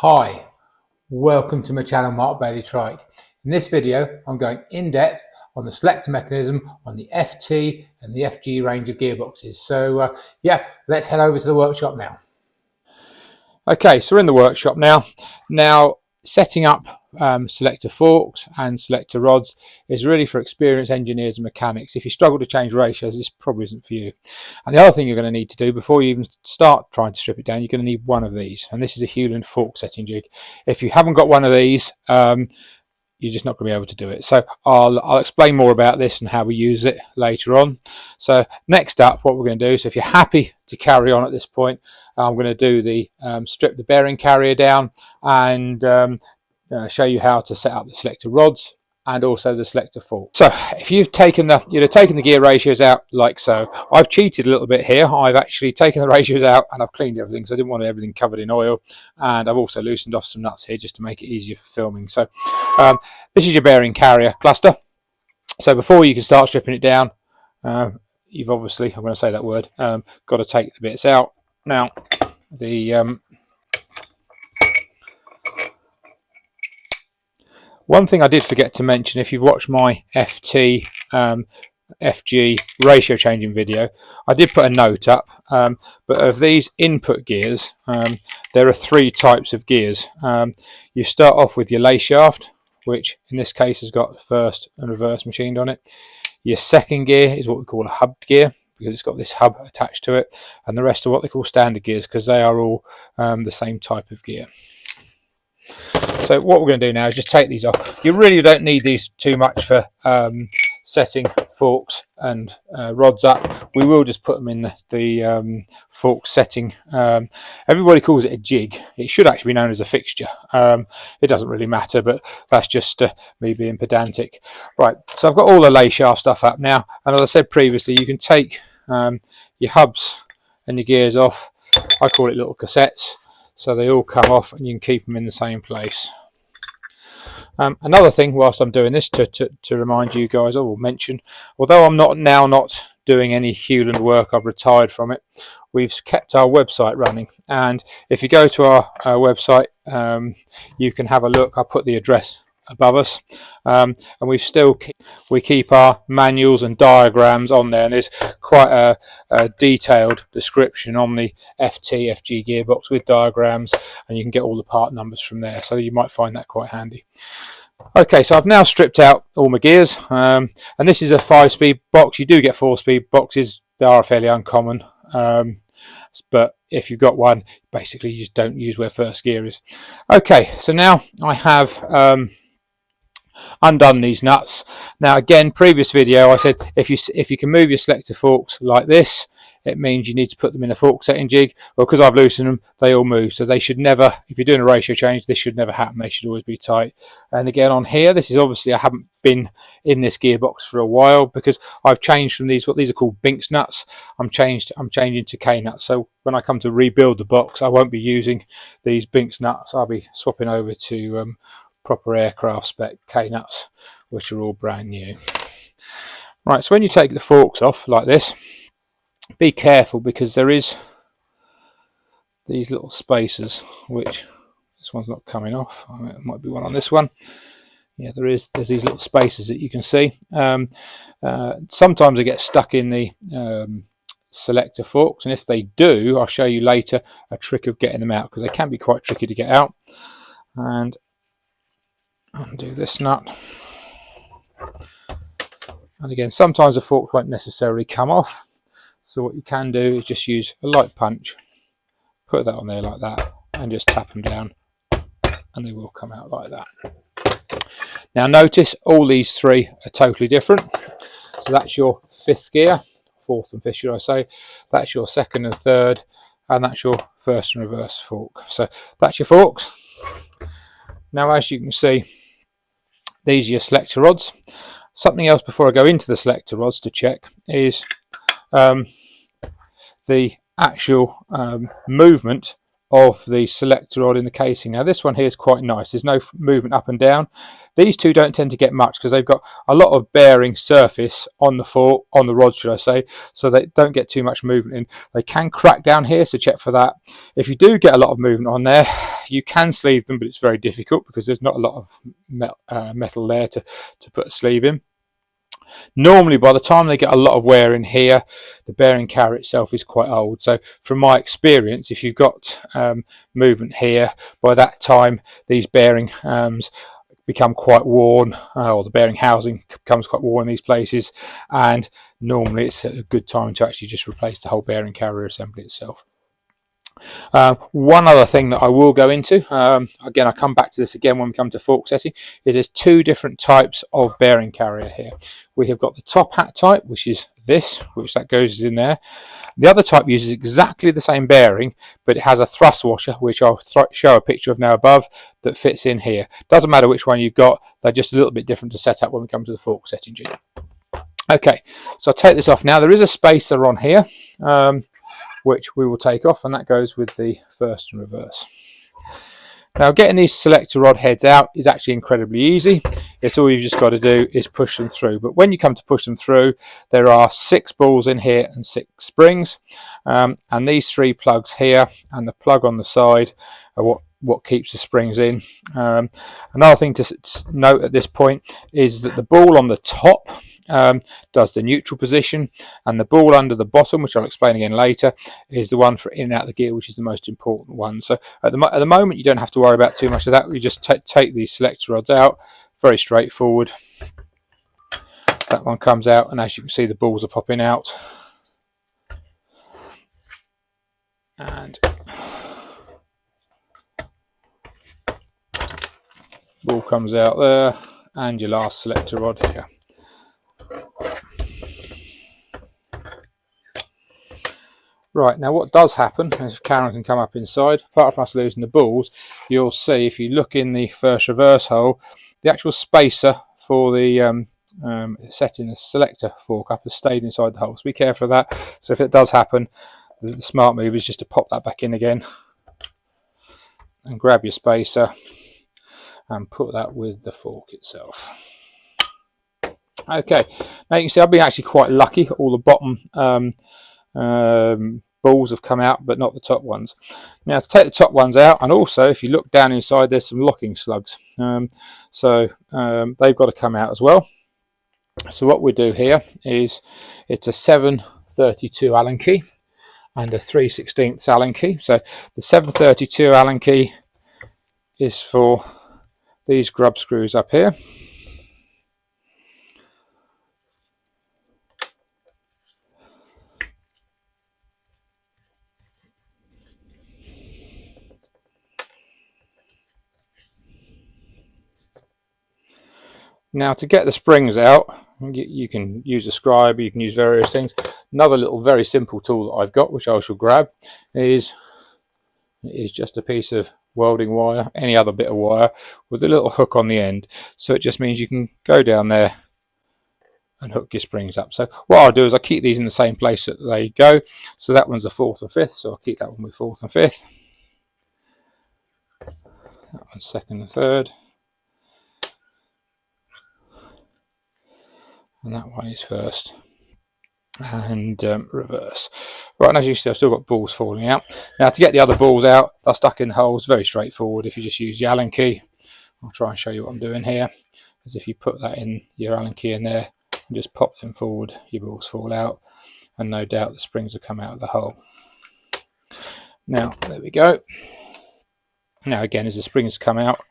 Hi, welcome to my channel, Mark Bailey Trike. In this video I'm going in depth on the selector mechanism on the FT and the FG range of gearboxes. So yeah, let's head over to the workshop now. Okay, so we're in the workshop now. Setting up selector forks and selector rods is really for experienced engineers and mechanics. If you struggle to change ratios, this probably isn't for you. And the other thing you're going to need to do before you even start trying to strip it down, you're going to need one of these, and this is a Hewland fork setting jig. If you haven't got one of these, you're just not going to be able to do it. So I'll explain more about this and how we use it later on. So next up, what we're going to do, so if you're happy to carry on at this point, I'm going to do the strip the bearing carrier down and show you how to set up the selector rods and also the selector fork. So if you've taken the gear ratios out like so, I've cheated a little bit here. I've actually taken the ratios out and I've cleaned everything because I didn't want everything covered in oil, and I've also loosened off some nuts here just to make it easier for filming. So this is your bearing carrier cluster. So before you can start stripping it down, you've obviously, I'm going to say that word, got to take the bits out. Now the one thing I did forget to mention, if you've watched my FT FG ratio changing video, I did put a note up, but of these input gears, there are three types of gears. You start off with your lay shaft, which in this case has got first and reverse machined on it. Your second gear is what we call a hubbed gear, because it's got this hub attached to it, and the rest are what they call standard gears, because they are all the same type of gear. So what we're going to do now is just take these off. You really don't need these too much for setting forks and rods up. We will just put them in the fork setting. Everybody calls it a jig. It should actually be known as a fixture. It doesn't really matter, but that's just me being pedantic. Right, so I've got all the lay shaft stuff up now, and as I said previously, you can take your hubs and your gears off. I call it little cassettes. So they all come off and you can keep them in the same place. Another thing, whilst I'm doing this, to remind you guys, I will mention, although I'm not doing any Hewland work, I've retired from it, we've kept our website running. And if you go to our website, you can have a look. I'll put the address above us, and we keep our manuals and diagrams on there, and there's quite a detailed description on the FT FG gearbox with diagrams, and you can get all the part numbers from there, so you might find that quite handy. Okay, so I've now stripped out all my gears, and this is a 5-speed box. You do get 4-speed boxes. They are fairly uncommon, but if you've got one, basically you just don't use where first gear is. Okay, so now I have undone these nuts. Now again, previous video I said if you can move your selector forks like this, it means you need to put them in a fork setting jig. Well, because I've loosened them, they all move, so they should never, if you're doing a ratio change, this should never happen. They should always be tight. And again on here, this is obviously, I haven't been in this gearbox for a while because I've changed from these, what these are called Binks nuts, I'm changing to K nuts. So when I come to rebuild the box, I won't be using these Binks nuts. I'll be swapping over to proper aircraft spec K nuts, which are all brand new. Right, so when you take the forks off like this, be careful because there is these little spacers, which this one's not coming off. There might be one on this one. Yeah, there's these little spacers that you can see. Sometimes they get stuck in the selector forks, and if they do, I'll show you later a trick of getting them out, because they can be quite tricky to get out. And undo this nut, and again, sometimes the fork won't necessarily come off, so what you can do is just use a light punch, put that on there like that, and just tap them down, and they will come out like that. Now notice all these three are totally different. So that's your fifth gear, fourth and fifth should I say, that's your second and third, and that's your first and reverse fork. So that's your forks. Now as you can see, these are your selector rods. Something else before I go into the selector rods to check is the actual movement of the selector rod in the casing. Now this one here is quite nice. There's no movement up and down. These two don't tend to get much because they've got a lot of bearing surface on the fork, on the rod should I say, so they don't get too much movement in. They can crack down here, so check for that. If you do get a lot of movement on there, You can sleeve them, but it's very difficult because there's not a lot of metal there to put a sleeve in. Normally, by the time they get a lot of wear in here, the bearing carrier itself is quite old. So from my experience, if you've got movement here, by that time these bearing become quite worn, or the bearing housing becomes quite worn in these places, and normally it's a good time to actually just replace the whole bearing carrier assembly itself. One other thing that I will go into, again I come back to this again when we come to fork setting, is there's two different types of bearing carrier here. We have got the top hat type, which is this, which that goes in there. The other type uses exactly the same bearing, but it has a thrust washer, which I'll show a picture of now above, that fits in here. Doesn't matter which one you've got, they're just a little bit different to set up when we come to the fork setting jig. Okay, so I'll take this off now. There is a spacer on here, which we will take off, and that goes with the first and reverse. Now, getting these selector rod heads out is actually incredibly easy. It's all you've just got to do is push them through. But when you come to push them through, there are 6 balls in here and 6 springs, and these 3 plugs here and the plug on the side are what keeps the springs in. Another thing to note at this point is that the ball on the top does the neutral position, and the ball under the bottom, which I'll explain again later, is the one for in and out of the gear, which is the most important one. So at the moment you don't have to worry about too much of that. We just take these selector rods out, very straightforward. That one comes out, and as you can see the balls are popping out, and ball comes out there, and your last selector rod here. Right, now what does happen, as Karen can come up inside, apart from us losing the balls, you'll see if you look in the first reverse hole, the actual spacer for the setting the selector fork up has stayed inside the hole. So be careful of that. So if it does happen, the smart move is just to pop that back in again and grab your spacer and put that with the fork itself. Okay, now you can see I've been actually quite lucky. All the bottom balls have come out, but not the top ones. Now to take the top ones out, and also if you look down inside, there's some locking slugs, so they've got to come out as well. So what we do here is it's a 732 Allen key and a 3/16 Allen key. So the 732 Allen key is for these grub screws up here. Now to get the springs out, you can use a scribe, you can use various things. Another little very simple tool that I've got, which I shall grab, is just a piece of welding wire, any other bit of wire, with a little hook on the end. So it just means you can go down there and hook your springs up. So what I'll do is I'll keep these in the same place that they go. So that one's a 4th and 5th, so I'll keep that one with 4th and 5th. That one's 2nd and 3rd. And that one is 1st and reverse. Right, and as you see, I've still got balls falling out. Now to get the other balls out, they're stuck in the holes. Very straightforward. If you just use your Allen key, I'll try and show you what I'm doing here. As if you put that in, your Allen key in there, and just pop them forward, your balls fall out, and no doubt the springs will come out of the hole. Now there we go. Now again, as the springs come out,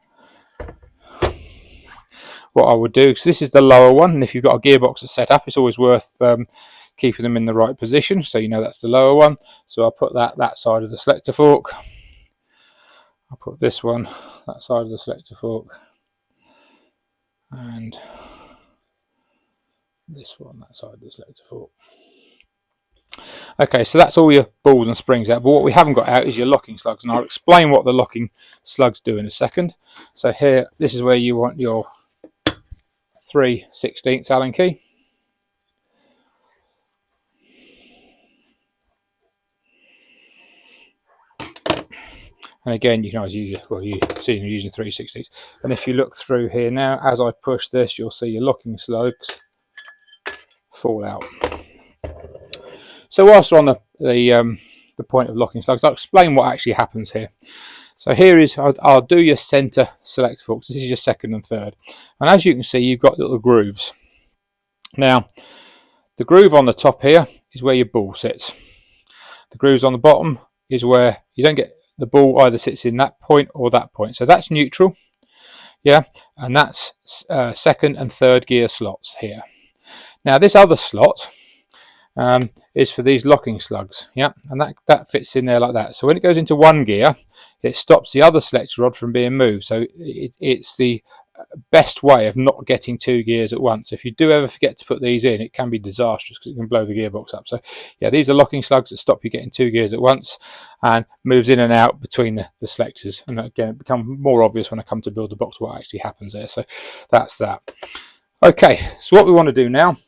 what I would do, because this is the lower one, and if you've got a gearbox that's set up, it's always worth keeping them in the right position, so you know that's the lower one. So I'll put that side of the selector fork. I'll put this one, that side of the selector fork, and this one, that side of the selector fork. Okay, so that's all your balls and springs out, but what we haven't got out is your locking slugs, and I'll explain what the locking slugs do in a second. So here, this is where you want your 3/16 Allen key. And again, you can always use, well, you see me using 3/16. And if you look through here now, as I push this, you'll see your locking slugs fall out. So whilst we're on the point of locking slugs, I'll explain what actually happens here. So here is, I'll do your centre selector forks. This is your second and third. And as you can see, you've got little grooves. Now, the groove on the top here is where your ball sits. The grooves on the bottom is where you don't get the ball either sits in that point or that point. So that's neutral. Yeah, and that's second and third gear slots here. Now this other slot is for these locking slugs, yeah, and that fits in there like that. So when it goes into one gear, it stops the other selector rod from being moved. So it's the best way of not getting two gears at once. If you do ever forget to put these in, it can be disastrous because it can blow the gearbox up. So yeah, these are locking slugs that stop you getting two gears at once and moves in and out between the selectors. And again, it becomes more obvious when I come to build the box what actually happens there. So that's that. Okay, so what we want to do now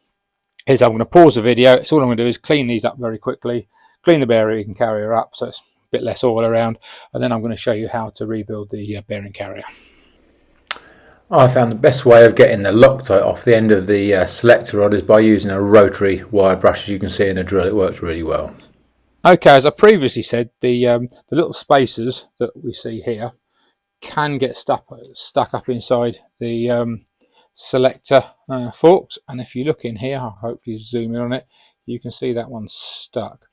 is I'm going to pause the video. So all I'm going to do is clean these up very quickly, clean the bearing carrier up so it's a bit less oil around, and then I'm going to show you how to rebuild the bearing carrier. I found the best way of getting the Loctite off the end of the selector rod is by using a rotary wire brush. As you can see in the drill, it works really well. Okay, as I previously said, the little spacers that we see here can get stuck up inside the selector forks, and if you look in here, I'll hopefully zoom in on it, you can see that one's stuck.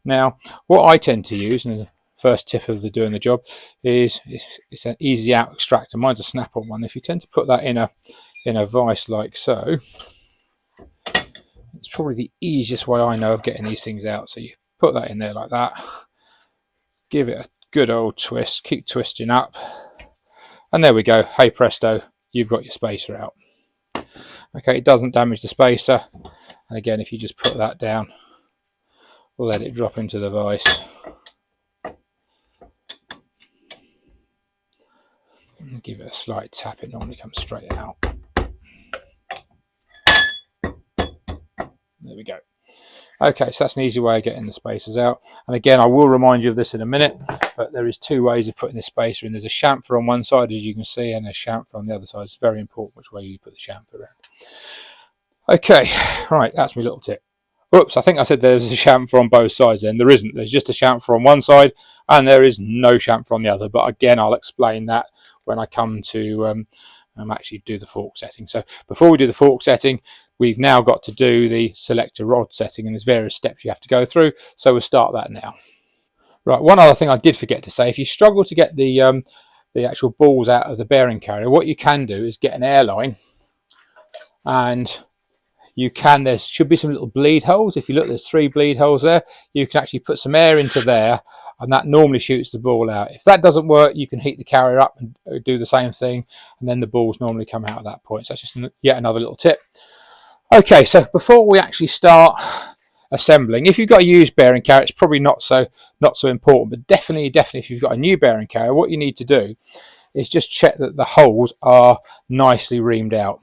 Now, what I tend to use, and the first tip of doing the job, is it's an easy out extractor. Mine's a snap-on one. If you tend to put that in a vise like so, it's probably the easiest way I know of getting these things out. So you put that in there like that, give it a good old twist, keep twisting up, and there we go. Hey presto, you've got your spacer out. Okay, it doesn't damage the spacer, and again, if you just put that down, we'll let it drop into the vise. And give it a slight tap, it normally comes straight out. There we go. Okay, so that's an easy way of getting the spacers out. And again, I will remind you of this in a minute, but there is two ways of putting this spacer in. There's a chamfer on one side, as you can see, and a chamfer on the other side. It's very important which way you put the chamfer around. Okay, right, that's my little tip. Oops, I think I said there's a chamfer on both sides then. There isn't. There's just a chamfer on one side, and there is no chamfer on the other. But again, I'll explain that when I come to actually do the fork setting. So before we do the fork setting, we've now got to do the selector rod setting, and there's various steps you have to go through. So we'll start that now. Right, one other thing I did forget to say, if you struggle to get the actual balls out of the bearing carrier, what you can do is get an airline, and there should be some little bleed holes. If you look, there's 3 bleed holes there. You can actually put some air into there, and that normally shoots the ball out. If that doesn't work, you can heat the carrier up and do the same thing, and then the balls normally come out at that point. So that's just yet another little tip. Okay, so before we actually start assembling, if you've got a used bearing carrier, it's probably not so important, but definitely if you've got a new bearing carrier, what you need to do is just check that the holes are nicely reamed out.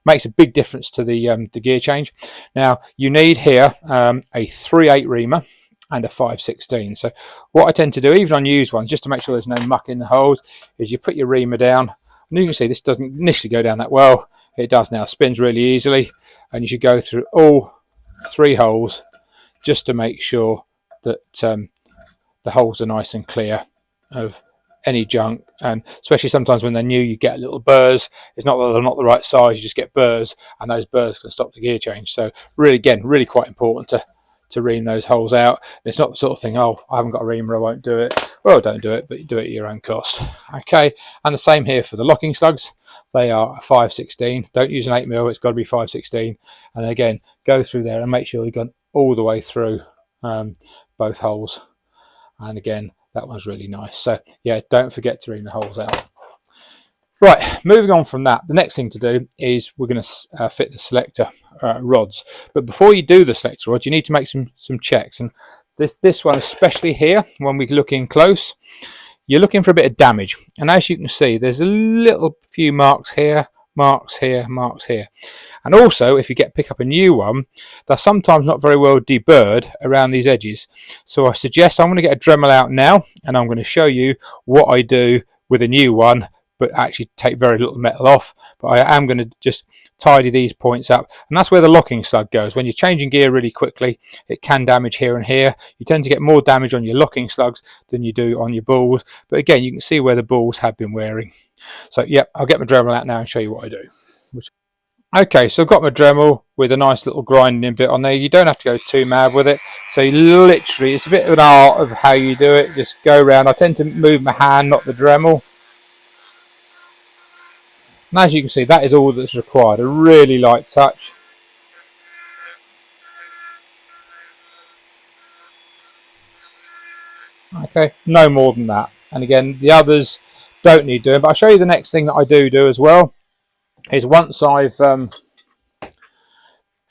Makes a big difference to the gear change. Now you need here a 3/8 reamer and a 5/16. So what I tend to do, even on used ones, just to make sure there's no muck in the holes, is you put your reamer down, and you can see this doesn't initially go down that well. It does now, spins really easily, and you should go through all 3 holes just to make sure that the holes are nice and clear of any junk. And especially sometimes when they're new, you get little burrs. It's not that they're not the right size, you just get burrs, and those burrs can stop the gear change. So really, again, really quite important to ream those holes out. It's not the sort of thing, oh, I haven't got a reamer, I won't do it. Well, don't do it, but you do it at your own cost. Okay, and the same here for the locking slugs. They are a 5/16. Don't use an 8mm, it's got to be 5/16. And again, go through there and make sure you've gone all the way through both holes. And again, that one's really nice. So yeah, don't forget to ream the holes out. Right, moving on from that, the next thing to do is we're going to fit the selector rods. But before you do the selector rods, you need to make some checks. And this one, especially here, when we look in close, you're looking for a bit of damage. And as you can see, there's a little few marks here, marks here, marks here. And also, if you pick up a new one, they're sometimes not very well deburred around these edges. So I suggest I'm going to get a Dremel out now, and I'm going to show you what I do with a new one but actually take very little metal off. But I am going to just tidy these points up, and that's where the locking slug goes. When you're changing gear really quickly, it can damage here and here. You tend to get more damage on your locking slugs than you do on your balls, but again, you can see where the balls have been wearing. So yeah, I'll get my Dremel out now and show you what I do. Okay, so I've got my Dremel with a nice little grinding bit on there. You don't have to go too mad with it. So you literally, it's a bit of an art of how you do it. Just go around. I tend to move my hand, not the Dremel. And as you can see, that is all that's required. A really light touch. Okay, no more than that. And again, the others don't need doing. But I'll show you the next thing that I do as well. Is once I've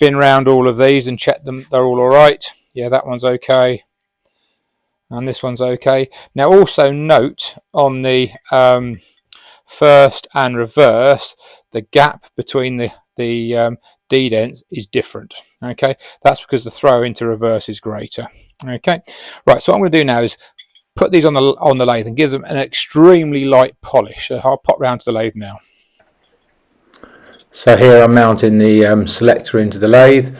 been around all of these and checked them, they're all right. Yeah, that one's okay. And this one's okay. Now also note on the first and reverse, the gap between the D-dents is different. Okay, that's because the throw into reverse is greater. Okay, right, so what I'm going to do now is put these on the lathe and give them an extremely light polish. So I'll pop round to the lathe now. So here I'm mounting the selector into the lathe.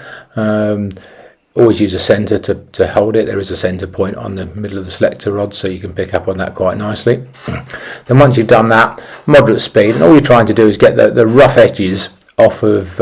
Always use a centre to hold it. There is a centre point on the middle of the selector rod, so you can pick up on that quite nicely. Then once you've done that, moderate speed, and all you're trying to do is get the rough edges off of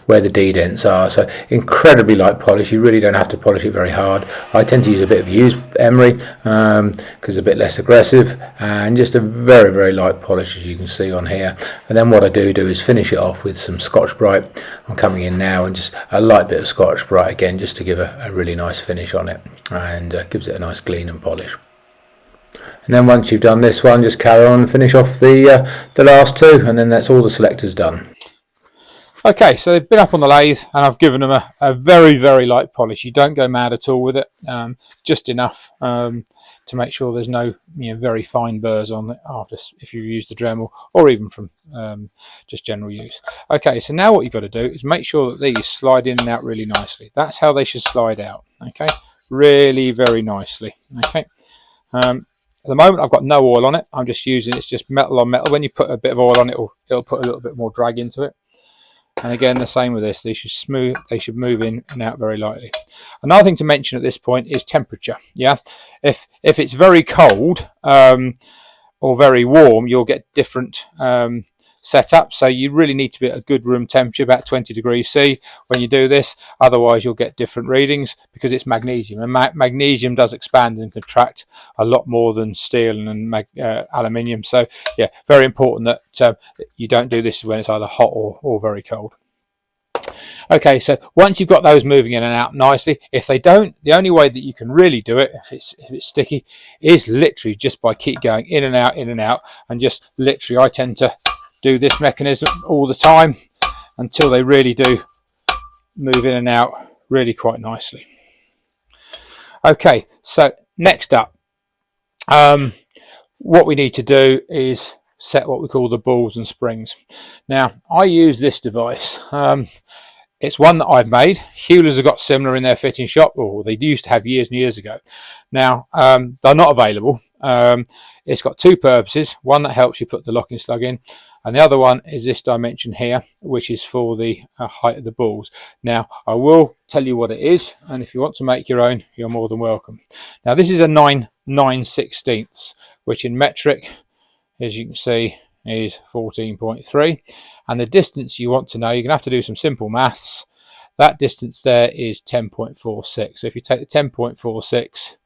where the D-dents are. So incredibly light polish. You really don't have to polish it very hard. I tend to use a bit of used emery because it's a bit less aggressive, and just a very, very light polish, as you can see on here. And then what I do is finish it off with some Scotch-Brite. I'm coming in now and just a light bit of Scotch-Brite again, just to give a really nice finish on it, and gives it a nice clean and polish. And then once you've done this one, just carry on and finish off the last two, and then that's all the selectors done. Okay, so they've been up on the lathe and I've given them a very, very light polish. You don't go mad at all with it, just enough to make sure there's no very fine burrs on it after, if you use the Dremel or even from just general use. Okay, so now what you've got to do is make sure that these slide in and out really nicely. That's how they should slide out, okay? Really very nicely, okay? At the moment I've got no oil on it. I'm just using, it's just metal on metal. When you put a bit of oil on it, it'll put a little bit more drag into it. And again, the same with this. They should move in and out very lightly. Another thing to mention at this point is temperature. Yeah, if it's very cold or very warm, you'll get different setup. So you really need to be at a good room temperature, about 20 degrees C when you do this. Otherwise, you'll get different readings because it's magnesium, and magnesium does expand and contract a lot more than steel and aluminium. So yeah, very important that you don't do this when it's either hot or very cold. Okay, so once you've got those moving in and out nicely, if they don't, the only way that you can really do it, if it's sticky, is literally just by keep going in and out, and just literally, I tend to do this mechanism all the time until they really do move in and out really quite nicely. Okay, so next up, what we need to do is set what we call the balls and springs. Now, I use this device. It's one that I've made. Hewlers have got similar in their fitting shop, or they used to have years and years ago. Now, they're not available. It's got two purposes. One that helps you put the locking slug in, and the other one is this dimension here, which is for the height of the balls. Now, I will tell you what it is, and if you want to make your own, you're more than welcome. Now, this is a 9/9/16, which in metric, as you can see, is 14.3, and the distance you want to know, you're going to have to do some simple maths. That distance there is 10.46. So if you take the 10.46,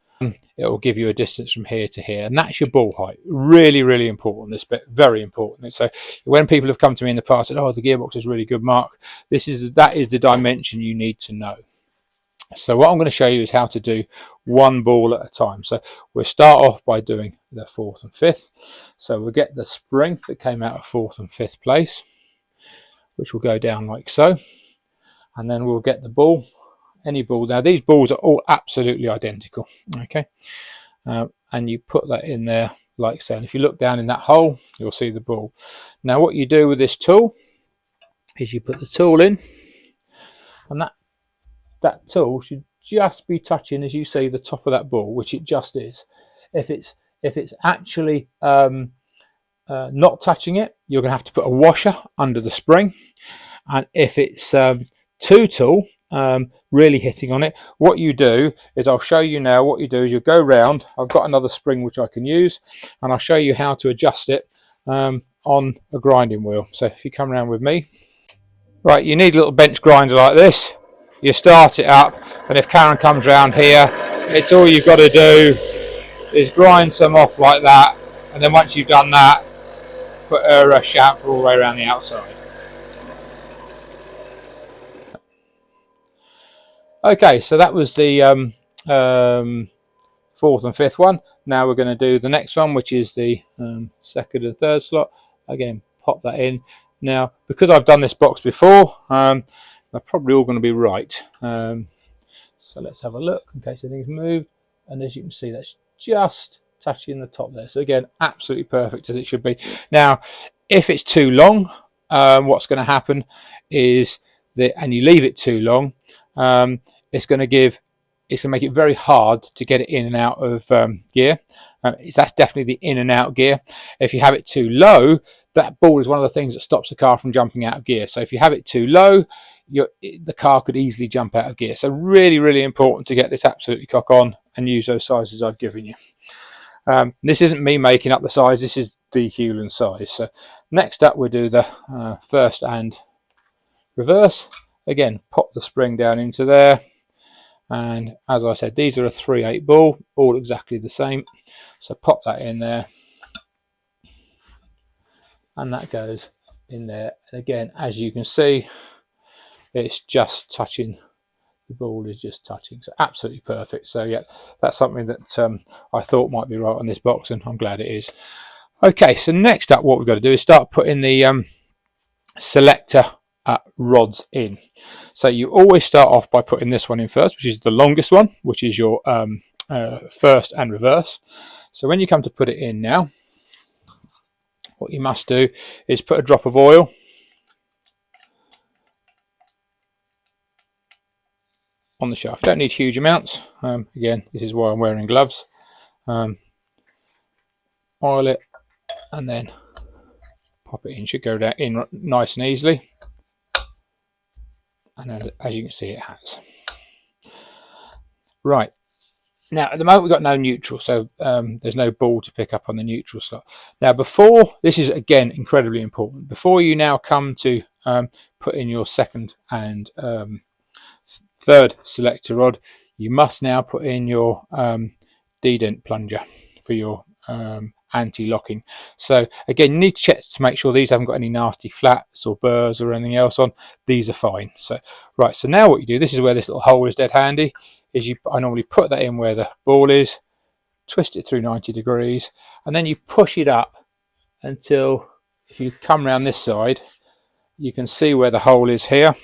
it will give you a distance from here to here, and that's your ball height. Really, really important, this bit, very important. So when people have come to me in the past and said, oh, the gearbox is really good, Mark, that is the dimension you need to know. So what I'm going to show you is how to do one ball at a time. So we'll start off by doing the 4th and 5th. So we'll get the spring that came out of 4th and 5th place, which will go down like so. And then we'll get the ball, any ball. Now these balls are all absolutely identical, okay? And you put that in there like so. And if you look down in that hole, you'll see the ball. Now what you do with this tool is you put the tool in, and that tool should just be touching, as you see, the top of that ball, which it just is. If it's actually not touching it, you're going to have to put a washer under the spring. And if it's too tall, really hitting on it, what you do is, I'll show you now, what you do is you go round. I've got another spring which I can use, and I'll show you how to adjust it on a grinding wheel. So if you come around with me. Right, you need a little bench grinder like this. You start it up, and if Karen comes round here, it's all you've got to do is grind some off like that, and then once you've done that, put her chamfer all the way around the outside. Okay, so that was the fourth and fifth one. Now we're going to do the next one, which is the second and third slot. Again, pop that in. Now, because I've done this box before, they're probably all going to be right. So let's have a look in case anything's moved. And as you can see, that's just touching the top there. So again, absolutely perfect as it should be. Now, if it's too long, what's going to happen is that, and you leave it too long, it's going to make it very hard to get it in and out of gear. That's definitely the in and out gear. If you have it too low, that ball is one of the things that stops the car from jumping out of gear. So if you have it too low, the car could easily jump out of gear. So really, really important to get this absolutely cock on and use those sizes I've given you. This isn't me making up the size, this is the Hewland size. So next up we'll do the first and reverse. Again, pop the spring down into there. And as I said, these are a 3/8 ball, all exactly the same. So pop that in there. And that goes in there. And again, as you can see, it's just touching. The ball is just touching. So absolutely perfect. So yeah, that's something that I thought might be right on this box, and I'm glad it is. Okay, so next up what we've got to do is start putting the selector rods in. So you always start off by putting this one in first, which is the longest one, which is your first and reverse. So when you come to put it in now, what you must do is put a drop of oil on the shaft. You don't need huge amounts. Again, this is why I'm wearing gloves. Oil it and then pop it in. Should go down in nice and easily. And as you can see, it has. Right. Now, at the moment, we've got no neutral, so there's no ball to pick up on the neutral slot. Now, before, this is, again, incredibly important. Before you now come to put in your second and third selector rod, you must now put in your D-dent plunger for your anti-locking. So, again, you need to check to make sure these haven't got any nasty flats or burrs or anything else on. These are fine. So, right, so now what you do, this is where this little hole is dead handy. I normally put that in where the ball is, twist it through 90 degrees, and then you push it up until, if you come around this side, you can see where the hole is here.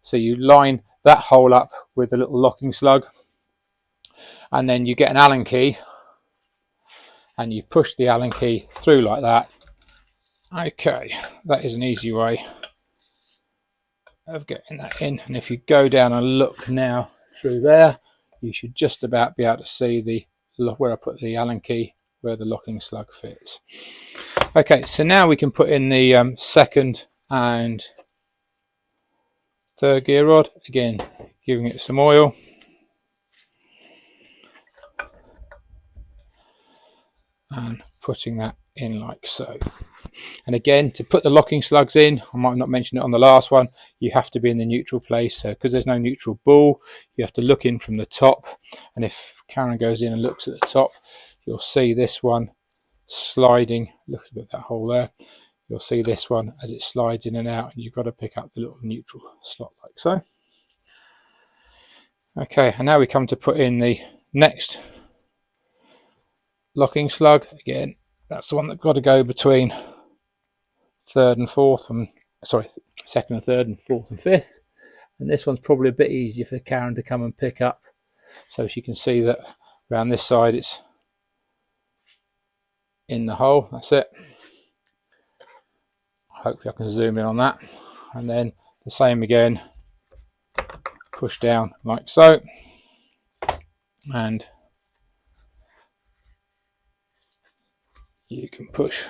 So you line that hole up with a little locking slug, and then you get an Allen key, and you push the Allen key through like that. Okay, that is an easy way of getting that in. And if you go down and look now through there, you should just about be able to see where I put the Allen key, where the locking slug fits. Okay, so now we can put in the second and third gear rod. Again, giving it some oil. And putting that in like so. And again, to put the locking slugs in, I might not mention it on the last one, you have to be in the neutral place. So because there's no neutral ball, you have to look in from the top. And if Karen goes in and looks at the top, you'll see this one sliding. Look at that hole there. You'll see this one as it slides in and out, and you've got to pick up the little neutral slot like so. Okay, and now we come to put in the next locking slug. Again, that's the one that's got to go between second and third and fourth and fifth. And this one's probably a bit easier for Karen to come and pick up, so she can see that around this side it's in the hole. That's it. Hopefully I can zoom in on that. And then the same again, push down like so, and you can push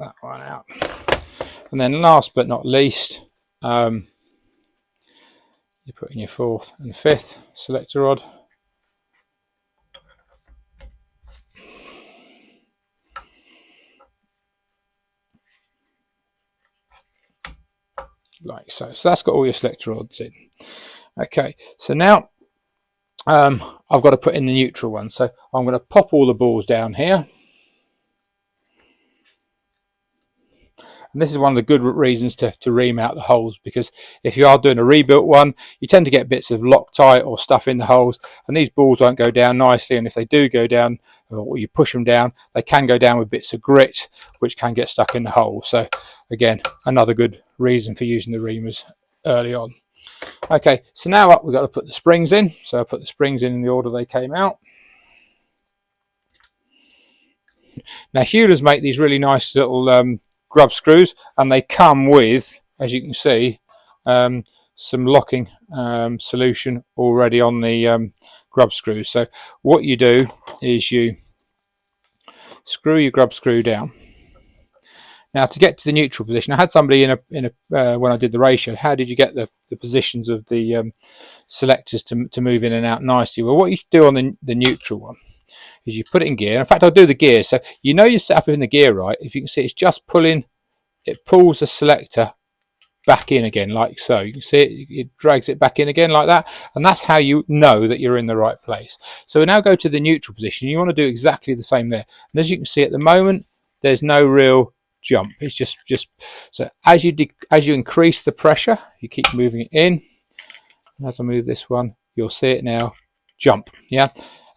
that one out. And then last but not least, you put in your 4th and 5th selector rod. Like so. So that's got all your selector rods in. Okay, so now I've got to put in the neutral one. So I'm going to pop all the balls down here. And this is one of the good reasons to ream out the holes, because if you are doing a rebuilt one, you tend to get bits of Loctite or stuff in the holes, and these balls won't go down nicely. And if they do go down, or you push them down, they can go down with bits of grit, which can get stuck in the hole. So again, another good reason for using the reamers early on. Okay, so now up, we've got to put the springs in. So I put the springs in the order they came out. Now Hewland's make these really nice little grub screws, and they come with, as you can see, some locking solution already on the grub screws. So what you do is you screw your grub screw down. Now to get to the neutral position, I had somebody when I did the ratio, how did you get the positions of the selectors to move in and out nicely? Well, what you do on the neutral one is you put it in gear. In fact, I'll do the gear. So you know you're set up in the gear right. If you can see, it's just pulling, it pulls the selector back in again, like so. You can see it drags it back in again like that. And that's how you know that you're in the right place. So we now go to the neutral position. You want to do exactly the same there. And as you can see at the moment, there's no real jump. It's just so as you increase the pressure, you keep moving it in. And as I move this one, you'll see it now jump. Yeah.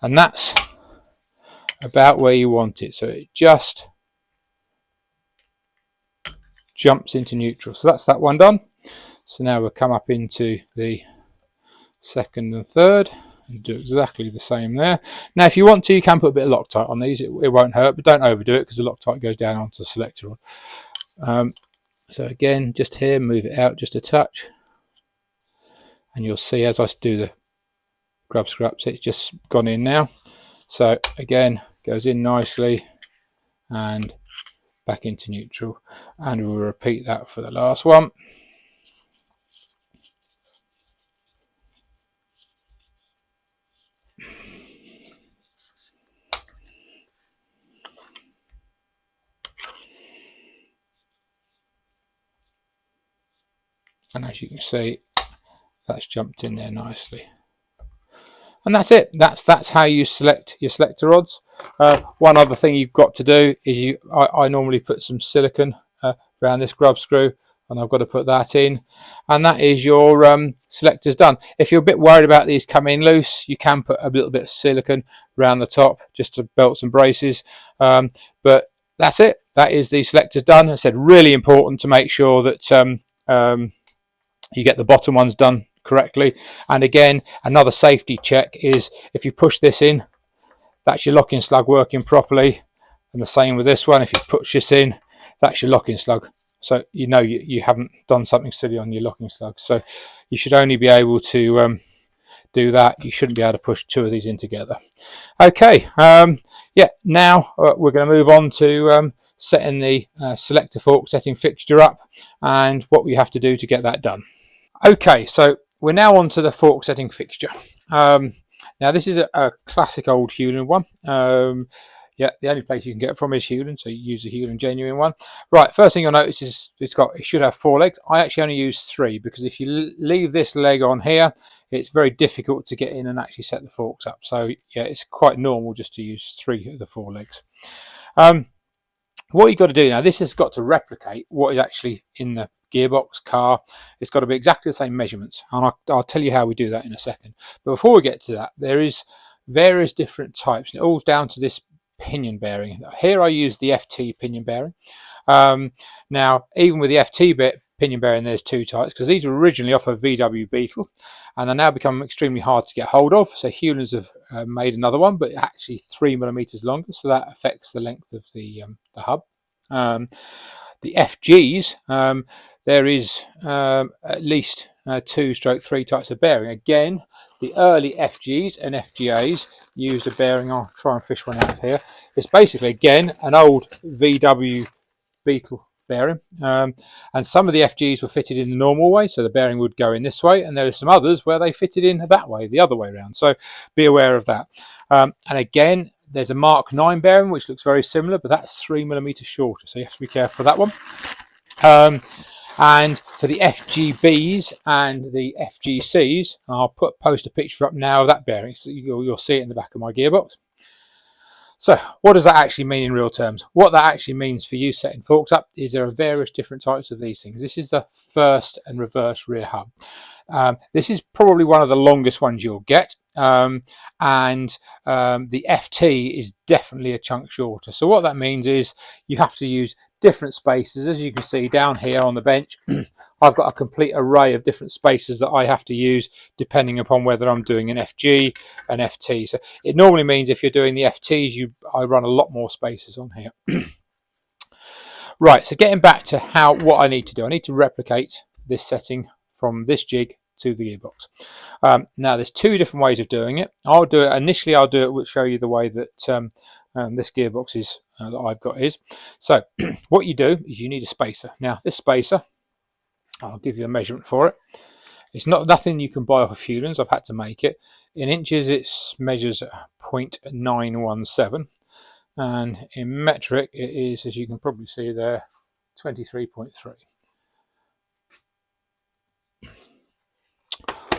And that's about where you want it. So it just jumps into neutral. So that's that one done. So now we'll come up into the 2nd and 3rd and do exactly the same there. Now if you want to, you can put a bit of Loctite on these. It won't hurt, but don't overdo it, because the Loctite goes down onto the selector rod. So again, just here, move it out just a touch, and you'll see as I do the grub scraps, it's just gone in now. So again, goes in nicely and back into neutral, and we'll repeat that for the last one. And as you can see, that's jumped in there nicely. And that's it. That's how you select your selector rods. One other thing you've got to do is I normally put some silicone around this grub screw, and I've got to put that in, and that is your selectors done. If you're a bit worried about these coming loose, you can put a little bit of silicone around the top just to belts and braces. But that's it. That is the selectors done. As I said, really important to make sure that you get the bottom ones done correctly. And again, another safety check is if you push this in, that's your locking slug working properly. And the same with this one. If you push this in, that's your locking slug. So you know you haven't done something silly on your locking slug. So you should only be able to do that. You shouldn't be able to push 2 of these in together. Okay, yeah, now we're going to move on to setting the selector fork setting fixture up, and what we have to do to get that done. Okay, so we're now on to the fork setting fixture. Now this is a classic old Hewland one. Yeah, the only place you can get it from is Hewland, so you use the Hewland genuine one. Right, first thing you'll notice is it should have 4 legs. I actually only use 3, because if you leave this leg on here, it's very difficult to get in and actually set the forks up. So yeah, it's quite normal just to use 3 of the 4 legs. What you've got to do now, this has got to replicate what is actually in the gearbox car. It's got to be exactly the same measurements, and I'll tell you how we do that in a second. But before we get to that, there is various different types, and it all down to this pinion bearing. Here I use the FT pinion bearing. Now even with the FT pinion bearing, there's 2 types, because these were originally off a VW Beetle and are now become extremely hard to get hold of. So Hewlands have made another one, but actually 3mm longer, so that affects the length of the hub. The FGs, there is at least 2/3 types of bearing. Again, the early FGs and FGAs used a bearing. I'll try and fish one out here. It's basically, again, an old VW beetle bearing, and some of the FGs were fitted in the normal way, so the bearing would go in this way, and there are some others where they fitted in that way, the other way around, so be aware of that. And again, there's a Mark 9 bearing which looks very similar, but that's 3mm shorter, so you have to be careful with that one. And for the FGBs and the FGCs, I'll post a picture up now of that bearing, so you'll see it in the back of my gearbox. So what does that actually mean in real terms? What that actually means for you setting forks up is there are various different types of these things. This is the first and reverse rear hub. This is probably one of the longest ones you'll get, and the FT is definitely a chunk shorter. So what that means is you have to use different spaces. As you can see down here on the bench, I've got a complete array of different spaces that I have to use depending upon whether I'm doing an FG, an FT. So it normally means if you're doing the FTs, I run a lot more spaces on here. Right, so getting back to what I need to do, I need to replicate this setting from this jig to the gearbox. Now there's two different ways of doing it. I'll do it, we'll show you the way that this gearbox is that I've got is. So what you do is you need a spacer. Now this spacer, I'll give you a measurement for it. It's nothing you can buy off of Hewland's. I've had to make it. In inches it measures 0.917, and in metric it is, as you can probably see there, 23.3.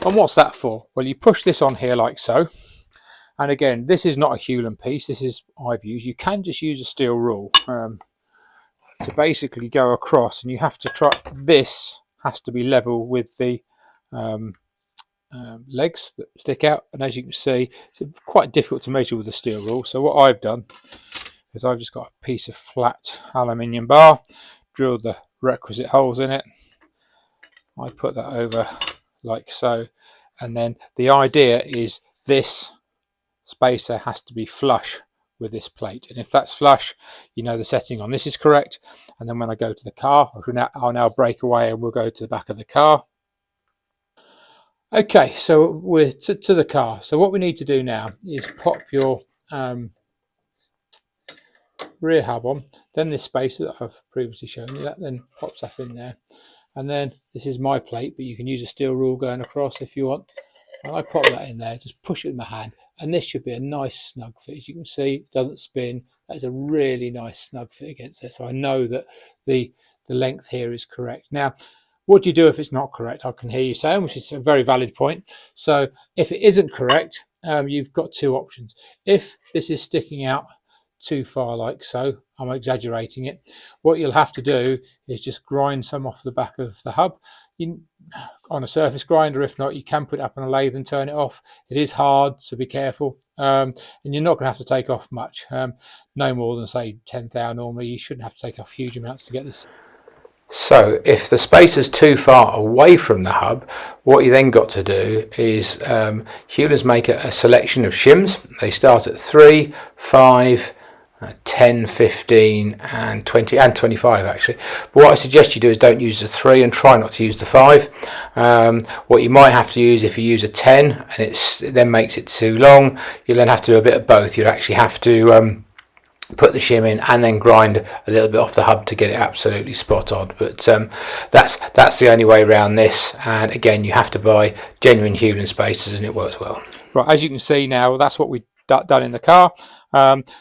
And what's that for? Well, you push this on here like so. And again, this is not a Hewland piece. This is I've used. You can just use a steel rule to basically go across, and you have to try. This has to be level with the legs that stick out. And as you can see, it's quite difficult to measure with a steel rule. So what I've done is I've just got a piece of flat aluminium bar, drilled the requisite holes in it. I put that over like so, and then the idea is this spacer has to be flush with this plate, and if that's flush, you know the setting on this is correct. And then when I go to the car, I'll now break away and we'll go to the back of the car. Okay, so we're to the car. So what we need to do now is pop your rear hub on, then this spacer that I've previously shown you, that then pops up in there, and then this is my plate, but you can use a steel rule going across if you want. And I pop that in there, just push it with my hand, and this should be a nice snug fit. As you can see, it doesn't spin. That's a really nice snug fit against it. So I know that the length here is correct. Now, what do you do if it's not correct? I can hear you saying, which is a very valid point. So if it isn't correct, you've got two options. If this is sticking out too far like so, I'm exaggerating it, what you'll have to do is just grind some off the back of the hub on a surface grinder. If not, you can put it up on a lathe and turn it off. It is hard, so be careful, and you're not going to have to take off much, no more than say 10 thou normally. You shouldn't have to take off huge amounts to get this. So if the spacer's too far away from the hub, what you then got to do is Hewland's make a selection of shims. They start at 3, 5, 10, 15 and 20 and 25 actually. But what I suggest you do is don't use the 3 and try not to use the 5. What you might have to use, if you use a 10 and it then makes it too long, you'll then have to do a bit of both. You'd actually have to put the shim in and then grind a little bit off the hub to get it absolutely spot on. But that's the only way around this, and again you have to buy genuine Hewland spacers and it works well. Right, as you can see now, that's what we've done in the car.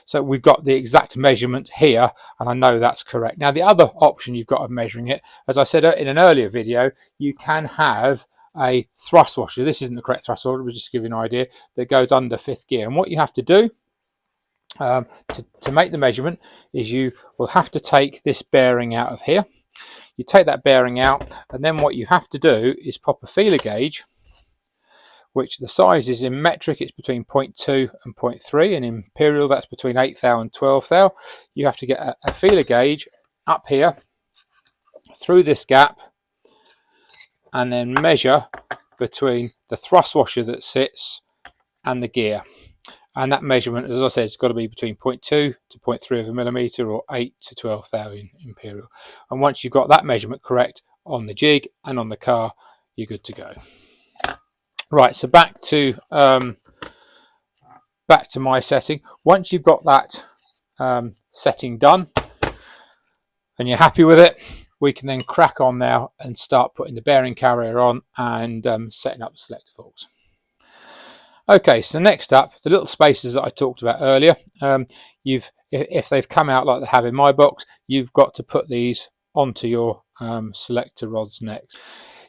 So we've got the exact measurement here, and I know that's correct. Now the other option you've got of measuring it, as I said in an earlier video, you can have a thrust washer. This isn't the correct thrust washer, but just to give you an idea, that goes under 5th gear. And what you have to do to make the measurement is you will have to take this bearing out of here. You take that bearing out, and then what you have to do is pop a feeler gauge, which the size is in metric, it's between 0.2 and 0.3, and in imperial that's between 8 thou and 12 thou. You have to get a feeler gauge up here through this gap and then measure between the thrust washer that sits and the gear. And that measurement, as I said, it's got to be between 0.2 to 0.3 of a millimetre or 8 to 12 thou in imperial. And once you've got that measurement correct on the jig and on the car, you're good to go. Right, so back to my setting. Once you've got that setting done, and you're happy with it, we can then crack on now and start putting the bearing carrier on and setting up the selector forks. Okay, so next up, the little spacers that I talked about earlier. If they've come out like they have in my box, you've got to put these onto your selector rods next.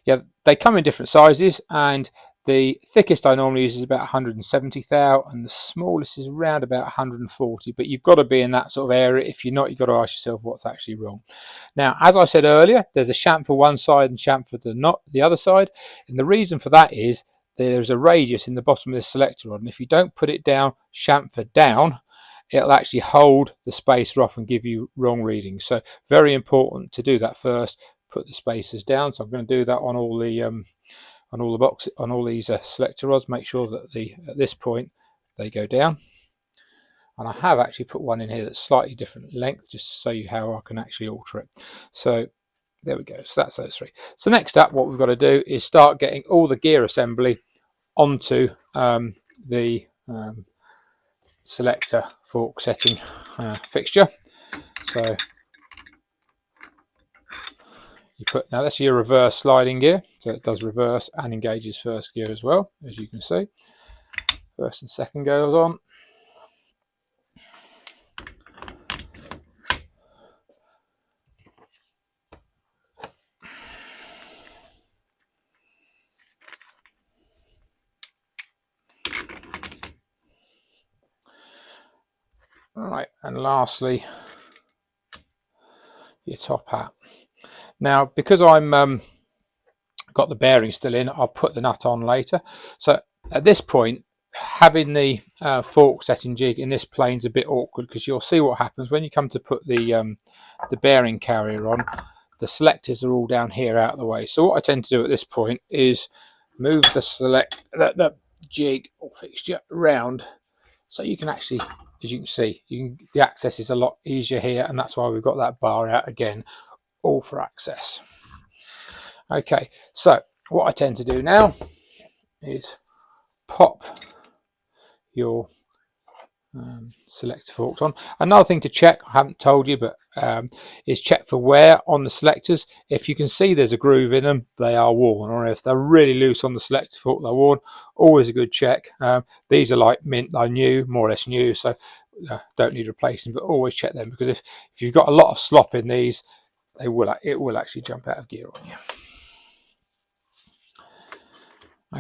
Yeah, they come in different sizes, and the thickest I normally use is about 170 thou, and the smallest is around about 140. But you've got to be in that sort of area. If you're not, you've got to ask yourself what's actually wrong. Now, as I said earlier, there's a chamfer one side and chamfer the other side, and the reason for that is there's a radius in the bottom of this selector rod, and if you don't put it down chamfer down, it'll actually hold the spacer off and give you wrong readings. So very important to do that first. Put the spacers down. So I'm going to do that on all these selector rods. Make sure that at this point they go down. And I have actually put one in here that's slightly different length, just to show you how I can actually alter it. So there we go. So that's those three. So next up, what we've got to do is start getting all the gear assembly onto the selector fork setting fixture. So you put, now that's your reverse sliding gear, so it does reverse and engages first gear as well, as you can see. First and second goes on. Alright, and lastly, your top hat. Now, because I'm got the bearing still in, I'll put the nut on later. So at this point, having the fork setting jig in this plane's a bit awkward, because you'll see what happens when you come to put the bearing carrier on. The selectors are all down here out of the way. So what I tend to do at this point is move the jig or fixture around, so you can actually, as you can see, the access is a lot easier here, and that's why we've got that bar out again, all for access. Okay, so what I tend to do now is pop your selector forks on. Another thing to check, I haven't told you, but is check for wear on the selectors. If you can see there's a groove in them, they are worn, or if they're really loose on the selector fork, they're worn. Always a good check. These are like mint, they're new, more or less new, so don't need replacing, but always check them, because if you've got a lot of slop in these, it will actually jump out of gear on you.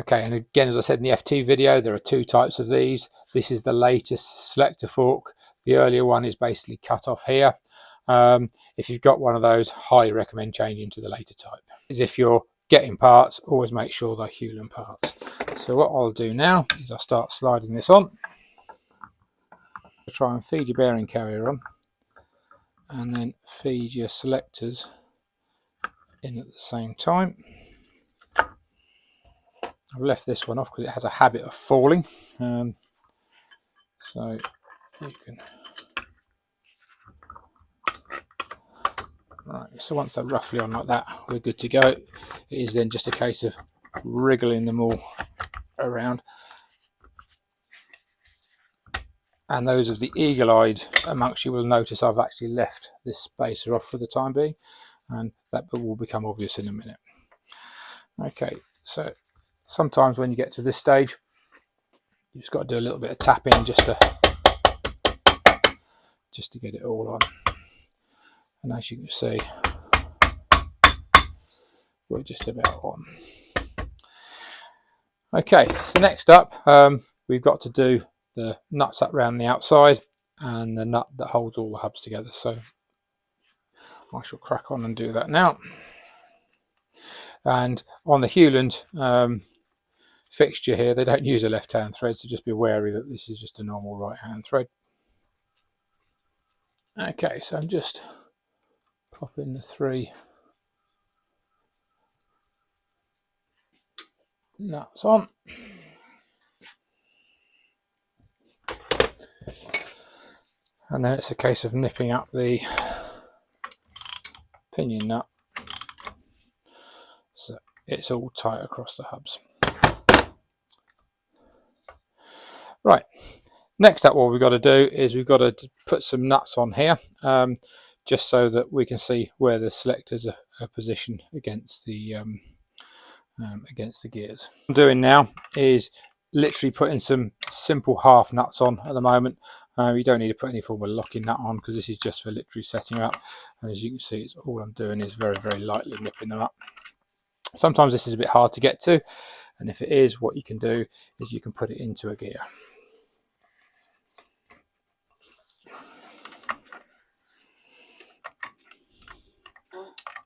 Okay, and again, as I said in the FT video, there are two types of these. This is the latest selector fork. The earlier one is basically cut off here. If you've got one of those, highly recommend changing to the later type. As if you're getting parts, always make sure they're Hewland parts. So what I'll do now is I'll start sliding this on. Try and feed your bearing carrier on, and then feed your selectors in at the same time. I've left this one off because it has a habit of falling, so you can. Right, so once they're roughly on like that, we're good to go. It is then just a case of wriggling them all around. And those of the eagle-eyed amongst you will notice I've actually left this spacer off for the time being, and that will become obvious in a minute. Okay, so sometimes when you get to this stage, you've just got to do a little bit of tapping just to get it all on. And as you can see, we're just about on. Okay, so next up, we've got to do the nuts up around the outside and the nut that holds all the hubs together. So I shall crack on and do that now. And on the Hewland fixture here, they don't use a left-hand thread, so just be wary that this is just a normal right-hand thread. Okay, so I'm just popping the 3 nuts on. And then it's a case of nipping up the pinion nut so it's all tight across the hubs. Right, next up what we've got to do is we've got to put some nuts on here. just so that we can see where the selectors are positioned against the gears. What I'm doing now is literally putting some simple half nuts on at the moment. You don't need to put any form of locking nut on because this is just for literally setting up, and as you can see, it's all I'm doing is very, very lightly nipping them up. Sometimes this is a bit hard to get to, and if it is, what you can do is you can put it into a gear.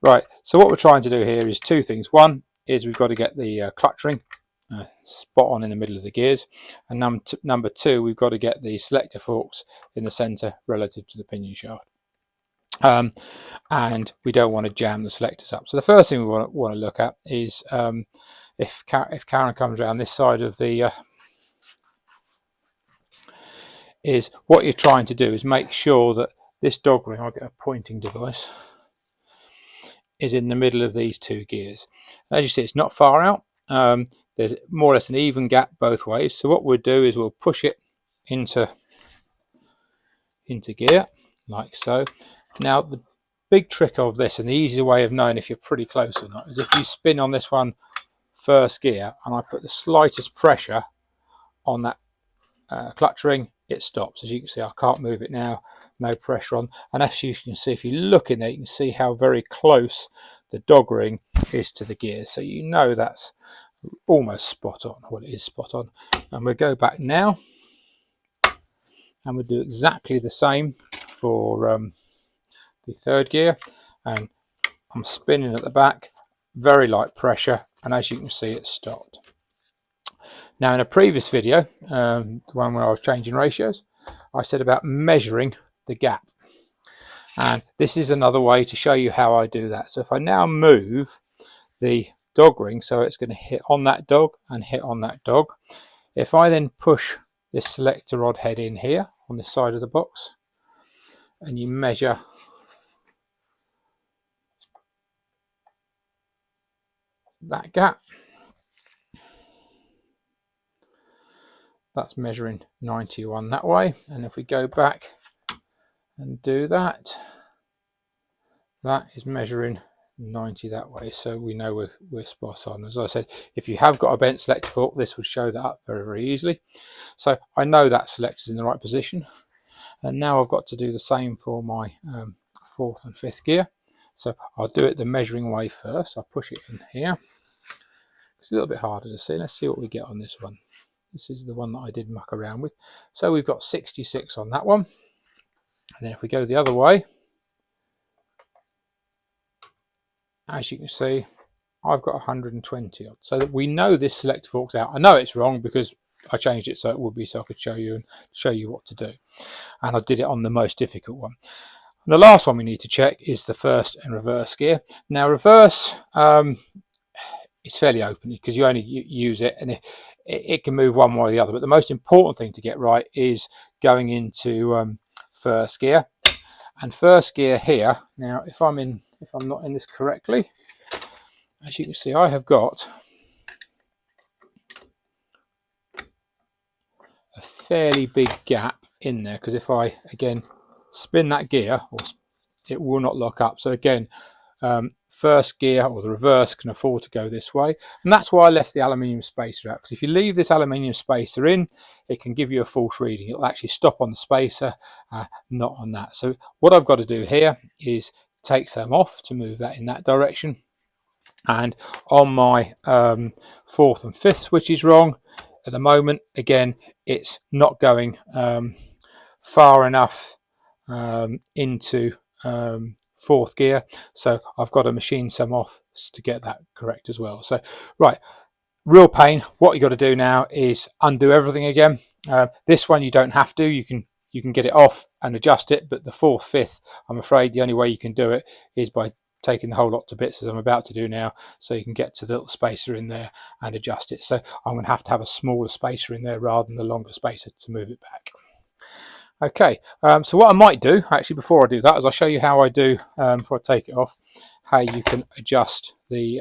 Right, so what we're trying to do here is two things. One is we've got to get the clutch ring spot on in the middle of the gears, and number two, we've got to get the selector forks in the center relative to the pinion shaft, and we don't want to jam the selectors up. So the first thing we want to look at is if Karen comes around this side of the is what you're trying to do is make sure that this dog ring, I'll get a pointing device, is in the middle of these two gears. As you see, it's not far out. There's more or less an even gap both ways. So what we'll do is we'll push it into gear like so. Now the big trick of this, and the easy way of knowing if you're pretty close or not, is if you spin on this one first gear and I put the slightest pressure on that clutch ring, it stops. As you can see, I can't move it now, no pressure on. And as you can see, if you look in there, you can see how very close the dog ring is to the gears. So you know that's almost spot on. Well, it is spot on. And we'll go back now and we'll do exactly the same for the third gear. And I'm spinning at the back, very light pressure, and as you can see, it's stopped. Now in a previous video, the one where I was changing ratios, I said about measuring the gap, and this is another way to show you how I do that. So if I now move the dog ring so it's going to hit on that dog and hit on that dog, if I then push this selector rod head in here on this side of the box and you measure that gap, that's measuring 91 that way, and if we go back and do that, that is measuring 90 that way. So we know we're spot on. As I said, if you have got a bent selector fork, this would show that up very, very easily. So I know that selector's in the right position, and now I've got to do the same for my fourth and fifth gear. So I'll do it the measuring way first. I'll push it in here. It's a little bit harder to see. Let's see what we get on this one. This is the one that I did muck around with. So we've got 66 on that one. And then if we go the other way, as you can see, I've got 120 odd. So that we know this selector fork's out. I know it's wrong because I changed it so it would be, so I could show you what to do. And I did it on the most difficult one. And the last one we need to check is the first and reverse gear. Now reverse is fairly open because you only use it and it can move one way or the other, but the most important thing to get right is going into first gear. And first gear here, now if I'm not in this correctly, as you can see, I have got a fairly big gap in there, because if I again spin that gear, it will not lock up. So again, first gear or the reverse can afford to go this way, and that's why I left the aluminium spacer out, because if you leave this aluminium spacer in, it can give you a false reading. It'll actually stop on the spacer, not on that. So what I've got to do here is take some off to move that in that direction, and on my fourth and fifth, which is wrong at the moment, again it's not going far enough into fourth gear, so I've got to machine some off to get that correct as well. So right, real pain. What you got to do now is undo everything again. This one you don't have to, you can get it off and adjust it, but the fourth, fifth, I'm afraid the only way you can do it is by taking the whole lot to bits, as I'm about to do now, so you can get to the little spacer in there and adjust it. So I'm going to have a smaller spacer in there rather than the longer spacer to move it back. Okay, so what I might do, actually before I do that, is I'll show you how I do, before I take it off, how you can adjust the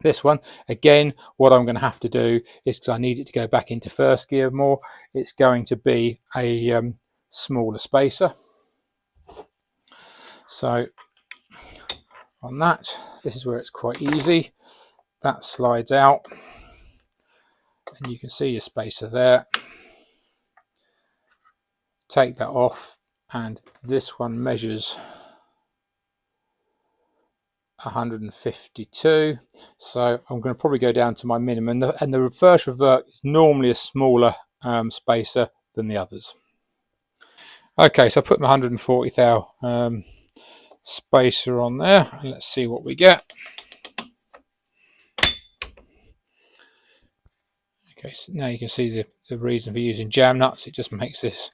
this one. Again, what I'm going to have to do is, because I need it to go back into first gear more, it's going to be a smaller spacer. So on that, this is where it's quite easy. That slides out and you can see your spacer there. Take that off, and this one measures 152, so I'm going to probably go down to my minimum, and the reverse revert is normally a smaller spacer than the others. Okay, so I put my 140 thou spacer on there, and let's see what we get. Okay, so now you can see the reason for using jam nuts. It just makes this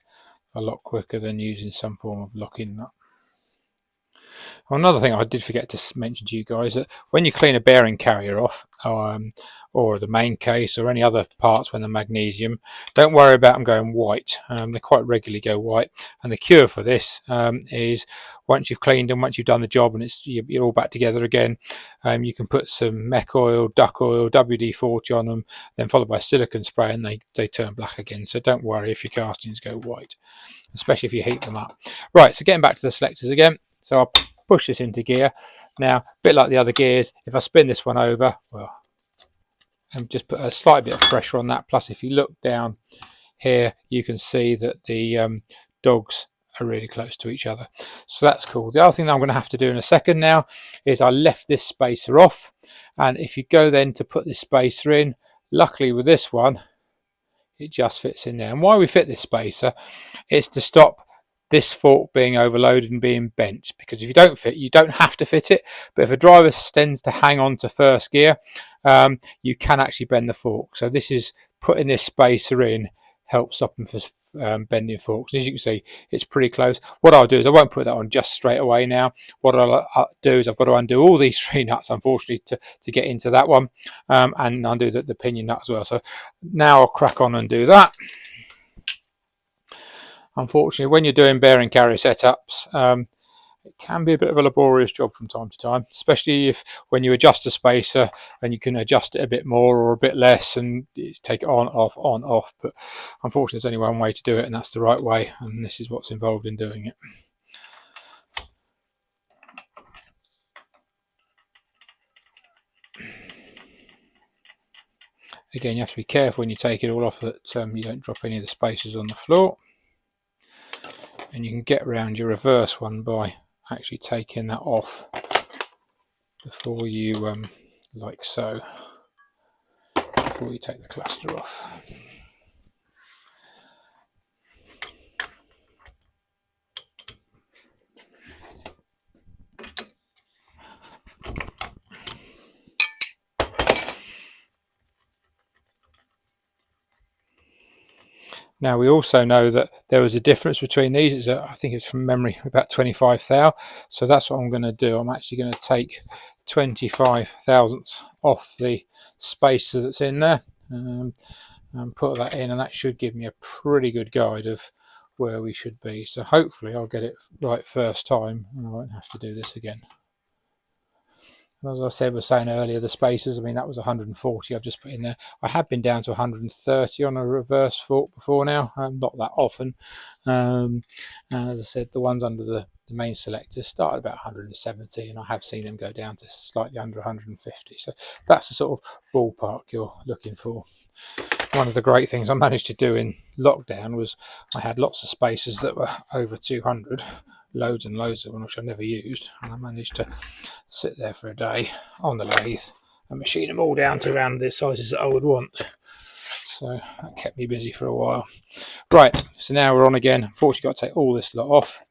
a lot quicker than using some form of locking nut. Another thing I did forget to mention to you guys, that when you clean a bearing carrier off, or the main case or any other parts when they're magnesium, don't worry about them going white. They quite regularly go white, and the cure for this is once you've cleaned them, once you've done the job and you're all back together again, you can put some mech oil, duck oil, WD-40 on them, then followed by silicone spray, and they turn black again. So don't worry if your castings go white, especially if you heat them up. Right, so getting back to the selectors again. So I'll push this into gear. Now, a bit like the other gears, if I spin this one over, well, and just put a slight bit of pressure on that. Plus, if you look down here, you can see that the dogs are really close to each other. So that's cool. The other thing that I'm going to have to do in a second now is I left this spacer off. And if you go then to put this spacer in, luckily with this one, it just fits in there. And why we fit this spacer is to stop this fork being overloaded and being bent, because if you don't fit, you don't have to fit it, but if a driver tends to hang on to first gear, you can actually bend the fork. So this is putting this spacer in helps stop them from bending forks. As you can see, it's pretty close. What I'll do is I won't put that on just straight away now. What I'll do is I've got to undo all these 3 nuts, unfortunately, to get into that one, and undo the pinion nut as well. So now I'll crack on and do that. Unfortunately, when you're doing bearing carrier setups, it can be a bit of a laborious job from time to time, especially when you adjust a spacer and you can adjust it a bit more or a bit less and take it on, off. But unfortunately, there's only one way to do it, and that's the right way, and this is what's involved in doing it. Again, you have to be careful when you take it all off that you don't drop any of the spacers on the floor. And you can get around your reverse one by actually taking that off before you, like so, before you take the cluster off. Now we also know that there was a difference between these. I think it's from memory about 25 thou. So that's what I'm going to do. I'm actually going to take 25 thousandths off the spacer that's in there and put that in, and that should give me a pretty good guide of where we should be. So hopefully I'll get it right first time and I won't have to do this again. As I said, was saying earlier, the spacers, I mean, that was 140 I've just put in there. I have been down to 130 on a reverse fork before now, not that often. And as I said, the ones under the main selector start about 170, and I have seen them go down to slightly under 150. So that's the sort of ballpark you're looking for. One of the great things I managed to do in lockdown was I had lots of spacers that were over 200, loads and loads of them, which I never used, and I managed to sit there for a day on the lathe and machine them all down to around the sizes that I would want. So that kept me busy for a while. Right, so now we're on again. Unfortunately, got to take all this lot off,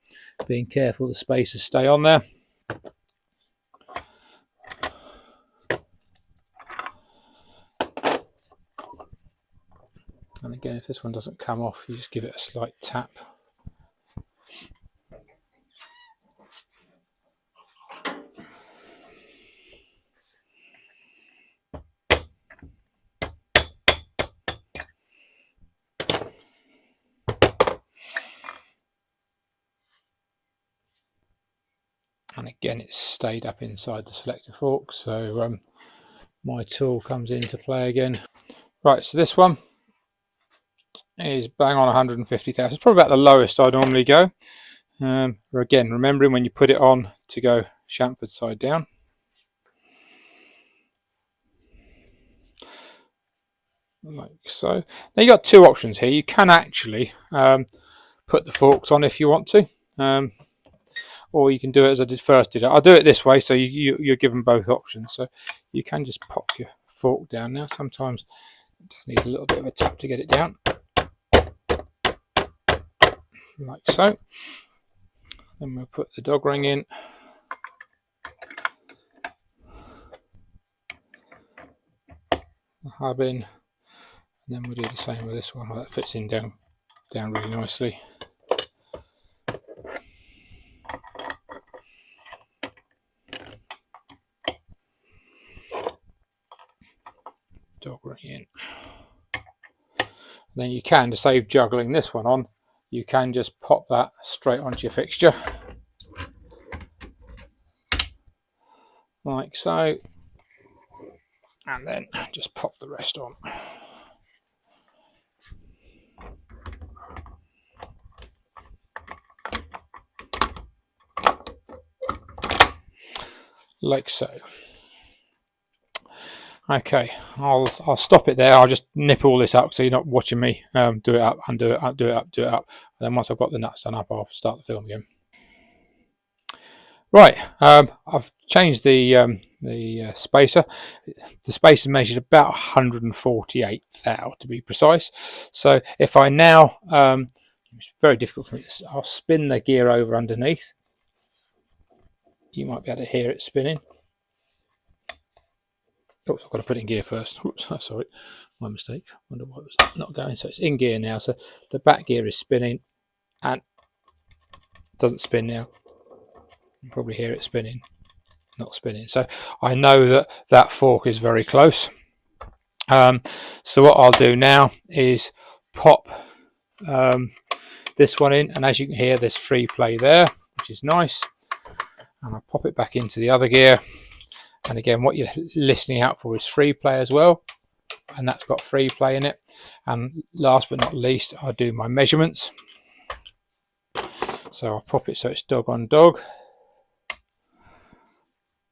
being careful the spacers stay on there. And again, if this one doesn't come off, you just give it a slight tap. And again, it's stayed up inside the selector fork, so my tool comes into play again. Right, so this one is bang on 150,000. It's probably about the lowest I normally go. Again, remembering when you put it on to go chamfered side down. Like so. Now you've got two options here. You can actually put the forks on if you want to, or you can do it as I did first. I'll do it this way, so you're given both options. So you can just pop your fork down. Now sometimes it does need a little bit of a tap to get it down, like so. Then we'll put the dog ring in. The hub in, and then we'll do the same with this one. That fits in down really nicely. Dog ring in. Then you can, to save juggling this one on, you can just pop that straight onto your fixture, like so, and then just pop the rest on. Like so. Okay, I'll stop it there. I'll just nip all this up so you're not watching me do it up, undo it up, do it up, do it up. And then once I've got the nuts done up, I'll start the film again. Right, I've changed the spacer. The spacer measured about 148 thou to be precise. So if I now, it's very difficult for me, I'll spin the gear over underneath. You might be able to hear it spinning. Oops, I've got to put it in gear first. Oops, sorry, my mistake. Wonder why it was not going. So it's in gear now. So the back gear is spinning and doesn't spin now. You can probably hear it spinning, not spinning. So I know that that fork is very close. So what I'll do now is pop this one in, and as you can hear, there's free play there, which is nice. And I'll pop it back into the other gear. And again, what you're listening out for is free play as well, and that's got free play in it. And last but not least, I'll do my measurements. So I'll pop it so it's dog on dog.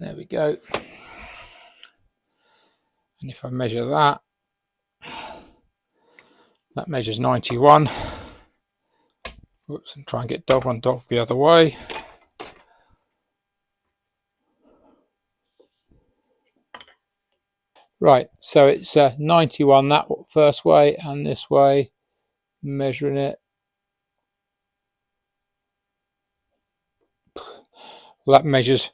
There we go. And if I measure that, that measures 91. Whoops, and try and get dog on dog the other way. Right, so it's 91 that first way, and this way, measuring it. Well, that measures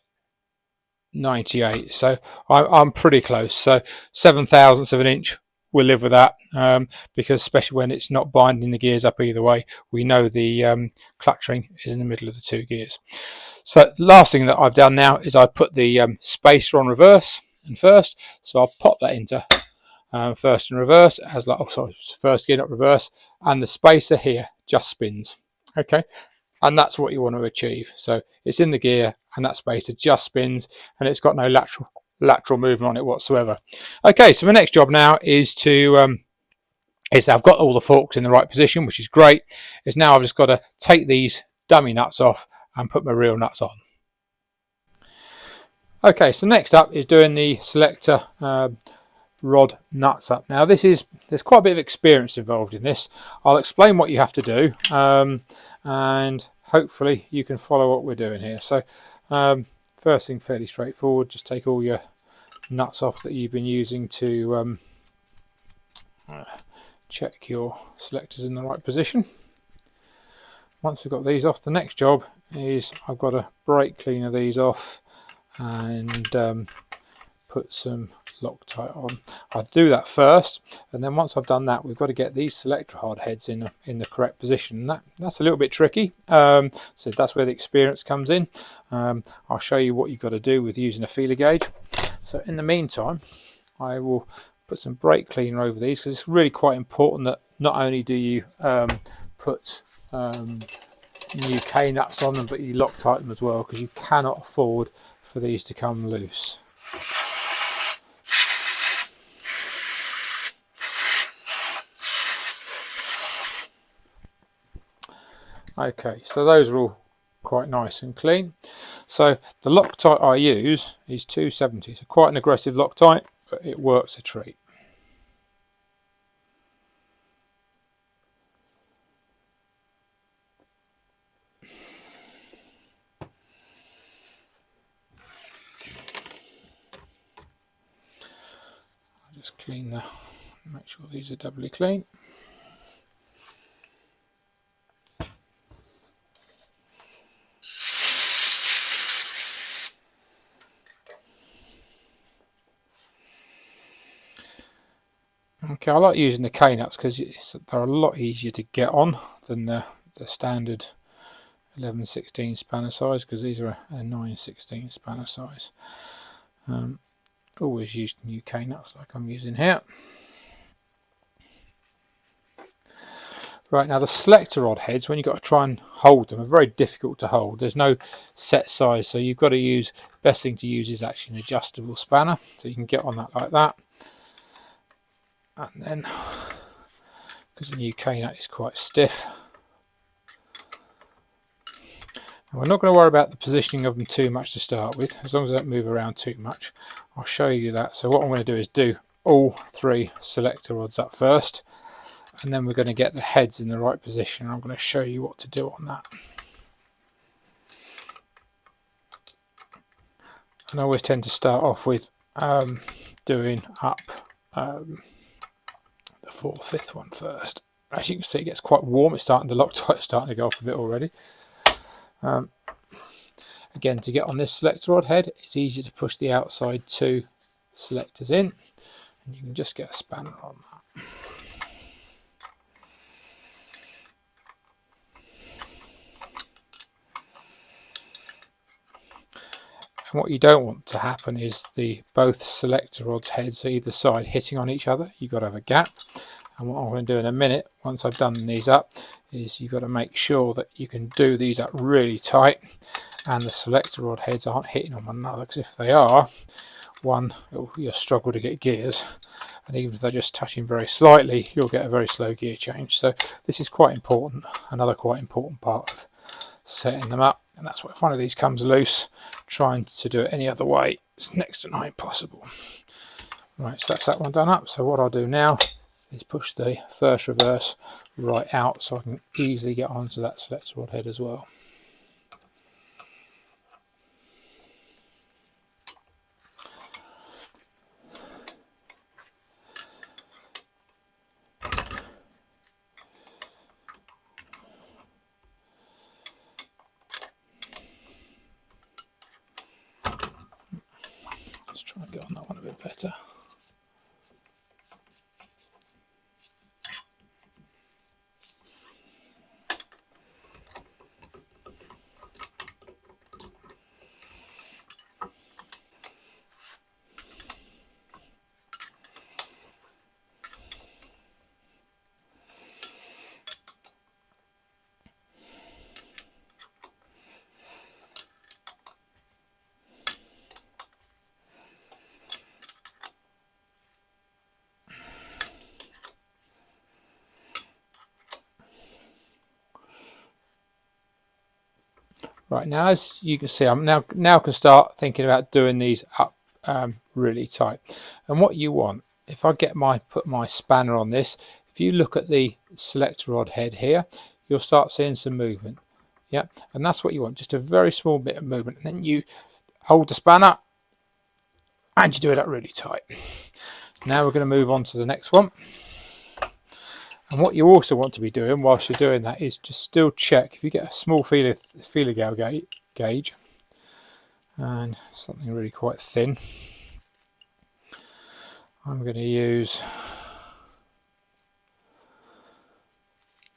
98, so I'm pretty close. So 7/1000 of an inch, we'll live with that, because especially when it's not binding the gears up either way, we know the clutch ring is in the middle of the two gears. So the last thing that I've done now is I put the spacer on reverse and first, so I'll pop that into first and reverse as like, oh sorry, first gear not reverse, and the spacer here just spins. Okay, and that's what you want to achieve. So it's in the gear and that spacer just spins, and it's got no lateral movement on it whatsoever. Okay, so my next job now is to I've got all the forks in the right position, which is great. Is now I've just got to take these dummy nuts off and put my real nuts on. Okay, so next up is doing the Selector rod nuts up. Now there's quite a bit of experience involved in this. I'll explain what you have to do, and hopefully you can follow what we're doing here. So first thing, fairly straightforward, just take all your nuts off that you've been using to check your selectors in the right position. Once we've got these off, the next job is I've got to brake cleaner these off and put some Loctite on. I'll do that first, and then once I've done that, we've got to get these selector hard heads in the correct position. That's a little bit tricky, so that's where the experience comes in. I'll show you what you've got to do with using a feeler gauge. So in the meantime, I will put some brake cleaner over these, because it's really quite important that not only do you put new K nuts on them, but you Loctite them as well, because you cannot afford for these to come loose. Okay, so those are all quite nice and clean. So the Loctite I use is 270, so quite an aggressive Loctite, but it works a treat. I'll just clean the, make sure these are doubly clean. Okay, I like using the K-nuts because they're a lot easier to get on than the standard 11/16 spanner size, because these are a 9/16 spanner size. Always use new K-nuts like I'm using here. Right, now the selector rod heads, when you've got to try and hold them, are very difficult to hold. There's no set size, so you've got to use, best thing to use is actually an adjustable spanner, so you can get on that like that. And then, because the new K-nut is quite stiff, and we're not going to worry about the positioning of them too much to start with, as long as they don't move around too much. I'll show you that. So what I'm going to do is do all 3 selector rods up first, and then we're going to get the heads in the right position. I'm going to show you what to do on that. And I always tend to start off with doing up the 4th, 5th one first. As you can see, it gets quite warm. It's starting, the Loctite's starting to go off a bit already. Again, to get on this selector rod head, it's easier to push the outside 2 selectors in, and you can just get a spanner on that. And what you don't want to happen is both selector rods heads either side hitting on each other. You've got to have a gap. And what I'm going to do in a minute, once I've done these up, is you've got to make sure that you can do these up really tight and the selector rod heads aren't hitting on one another, because if they are, you'll struggle to get gears, and even if they're just touching very slightly, you'll get a very slow gear change. So this is quite important, another quite important part of setting them up. And that's why if one of these comes loose, trying to do it any other way is next to not impossible. Right, so that's that one done up. So what I'll do now is push the first reverse right out so I can easily get onto that selector rod head as well. Let's try and get on that one a bit better. Right, now as you can see, I'm now can start thinking about doing these up really tight. And what you want, if I put my spanner on this, if you look at the selector rod head here, you'll start seeing some movement. Yeah, and that's what you want, just a very small bit of movement. And then you hold the spanner and you do it up really tight. Now we're going to move on to the next one. And what you also want to be doing whilst you're doing that is just still check if you get a small feeler gauge and something really quite thin. I'm going to use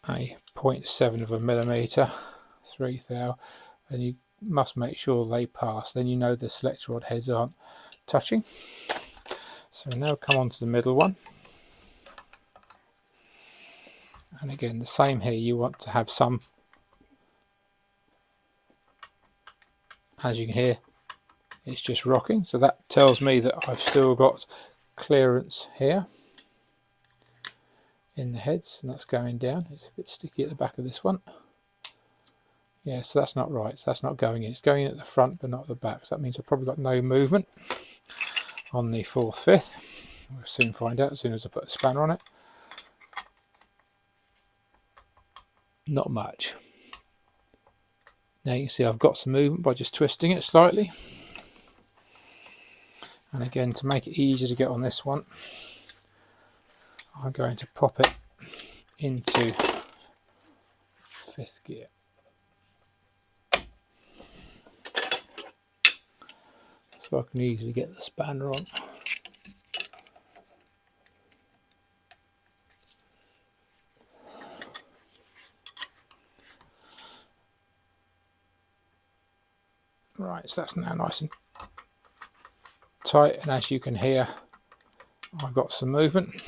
a 0.7 of a millimetre, 3 thou, and you must make sure they pass. Then you know the selector rod heads aren't touching. So now come on to the middle one. And again, the same here, you want to have some, as you can hear, it's just rocking. So that tells me that I've still got clearance here in the heads, and that's going down. It's a bit sticky at the back of this one. Yeah, so that's not right. So that's not going in. It's going in at the front but not at the back. So that means I've probably got no movement on the 4th, 5th. We'll soon find out as soon as I put a spanner on it. Not much. Now you can see I've got some movement by just twisting it slightly. And again, to make it easier to get on this one, I'm going to pop it into 5th gear. So I can easily get the spanner on. Right, so that's now nice and tight, and as you can hear, I've got some movement.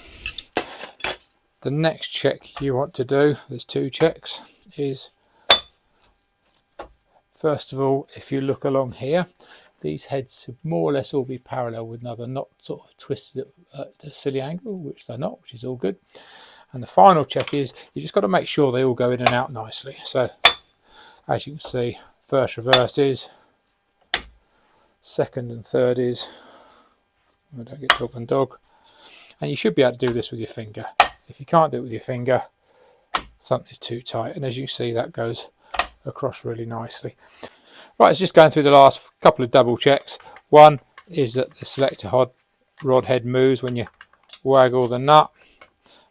The next check you want to do, there's 2 checks, is first of all, if you look along here, these heads should more or less all be parallel with another, not sort of twisted at a silly angle, which they're not, which is all good. And the final check is you just got to make sure they all go in and out nicely. So as you can see, first reverse is, second and third is, I don't get dog and dog, and you should be able to do this with your finger. If you can't do it with your finger, something's too tight, and as you see, that goes across really nicely. Right, it's just going through the last couple of double checks. One is that the selector rod head moves when you waggle the nut,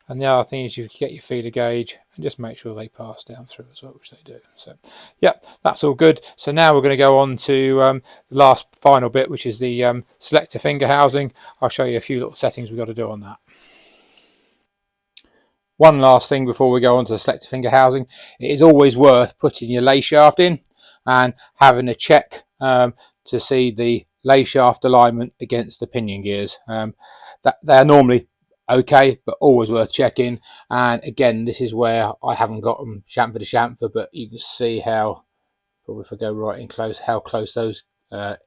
and the other thing is you get your feeder gauge and just make sure they pass down through as well, which they do. So yeah, that's all good. So now we're going to go on to the last final bit, which is the selector finger housing. I'll show you a few little settings we've got to do on that. One last thing before we go on to the selector finger housing, it is always worth putting your lay shaft in and having a check to see the lay shaft alignment against the pinion gears. That they're normally okay, but always worth checking. And again, this is where I haven't got them chamfer to chamfer, but you can see how, probably if I go right in close, how close those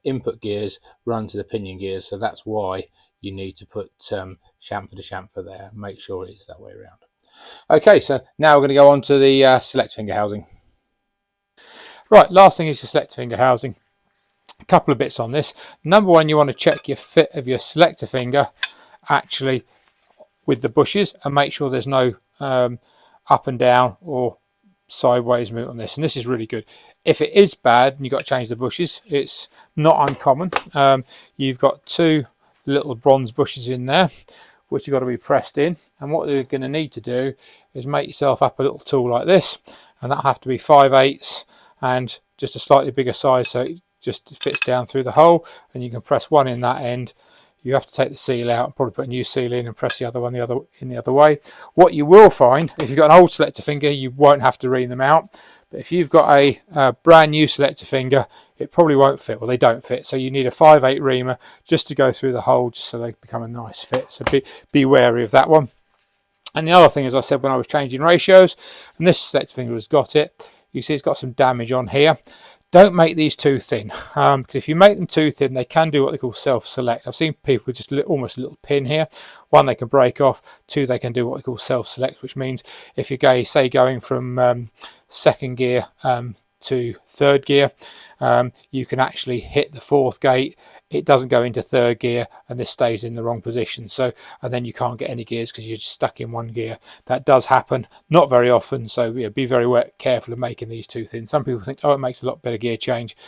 input gears run to the pinion gears. So that's why you need to put chamfer to chamfer there and make sure it is that way around. Okay, so now we're going to go on to the select finger housing. Right, last thing is the select finger housing. A couple of bits on this. Number one, you want to check your fit of your selector finger actually with the bushes and make sure there's no up and down or sideways movement on this, and this is really good. If it is bad and you've got to change the bushes, it's not uncommon. You've got 2 little bronze bushes in there which you've got to be pressed in, and what you're going to need to do is make yourself up a little tool like this, and that'll have to be 5/8 and just a slightly bigger size so it just fits down through the hole, and you can press one in that end. You have to take the seal out and probably put a new seal in and press the other one in the other way. What you will find, if you've got an old selector finger, you won't have to ream them out. But if you've got a brand new selector finger, it probably won't fit. Well, they don't fit. So you need a 5/8 reamer just to go through the hole, just so they become a nice fit. So be wary of that one. And the other thing, as I said when I was changing ratios, and this selector finger has got it, you see it's got some damage on here. Don't make these too thin, because if you make them too thin, they can do what they call self-select. I've seen people with just almost a little pin here. One, they can break off. 2, they can do what they call self-select, which means if you're say going from 2nd gear to 3rd gear, you can actually hit the 4th gate. It doesn't go into 3rd gear, and this stays in the wrong position. So, and then you can't get any gears because you're just stuck in 1 gear. That does happen, not very often. So yeah, be very careful of making these too thin. Some people think, oh, it makes a lot better gear change.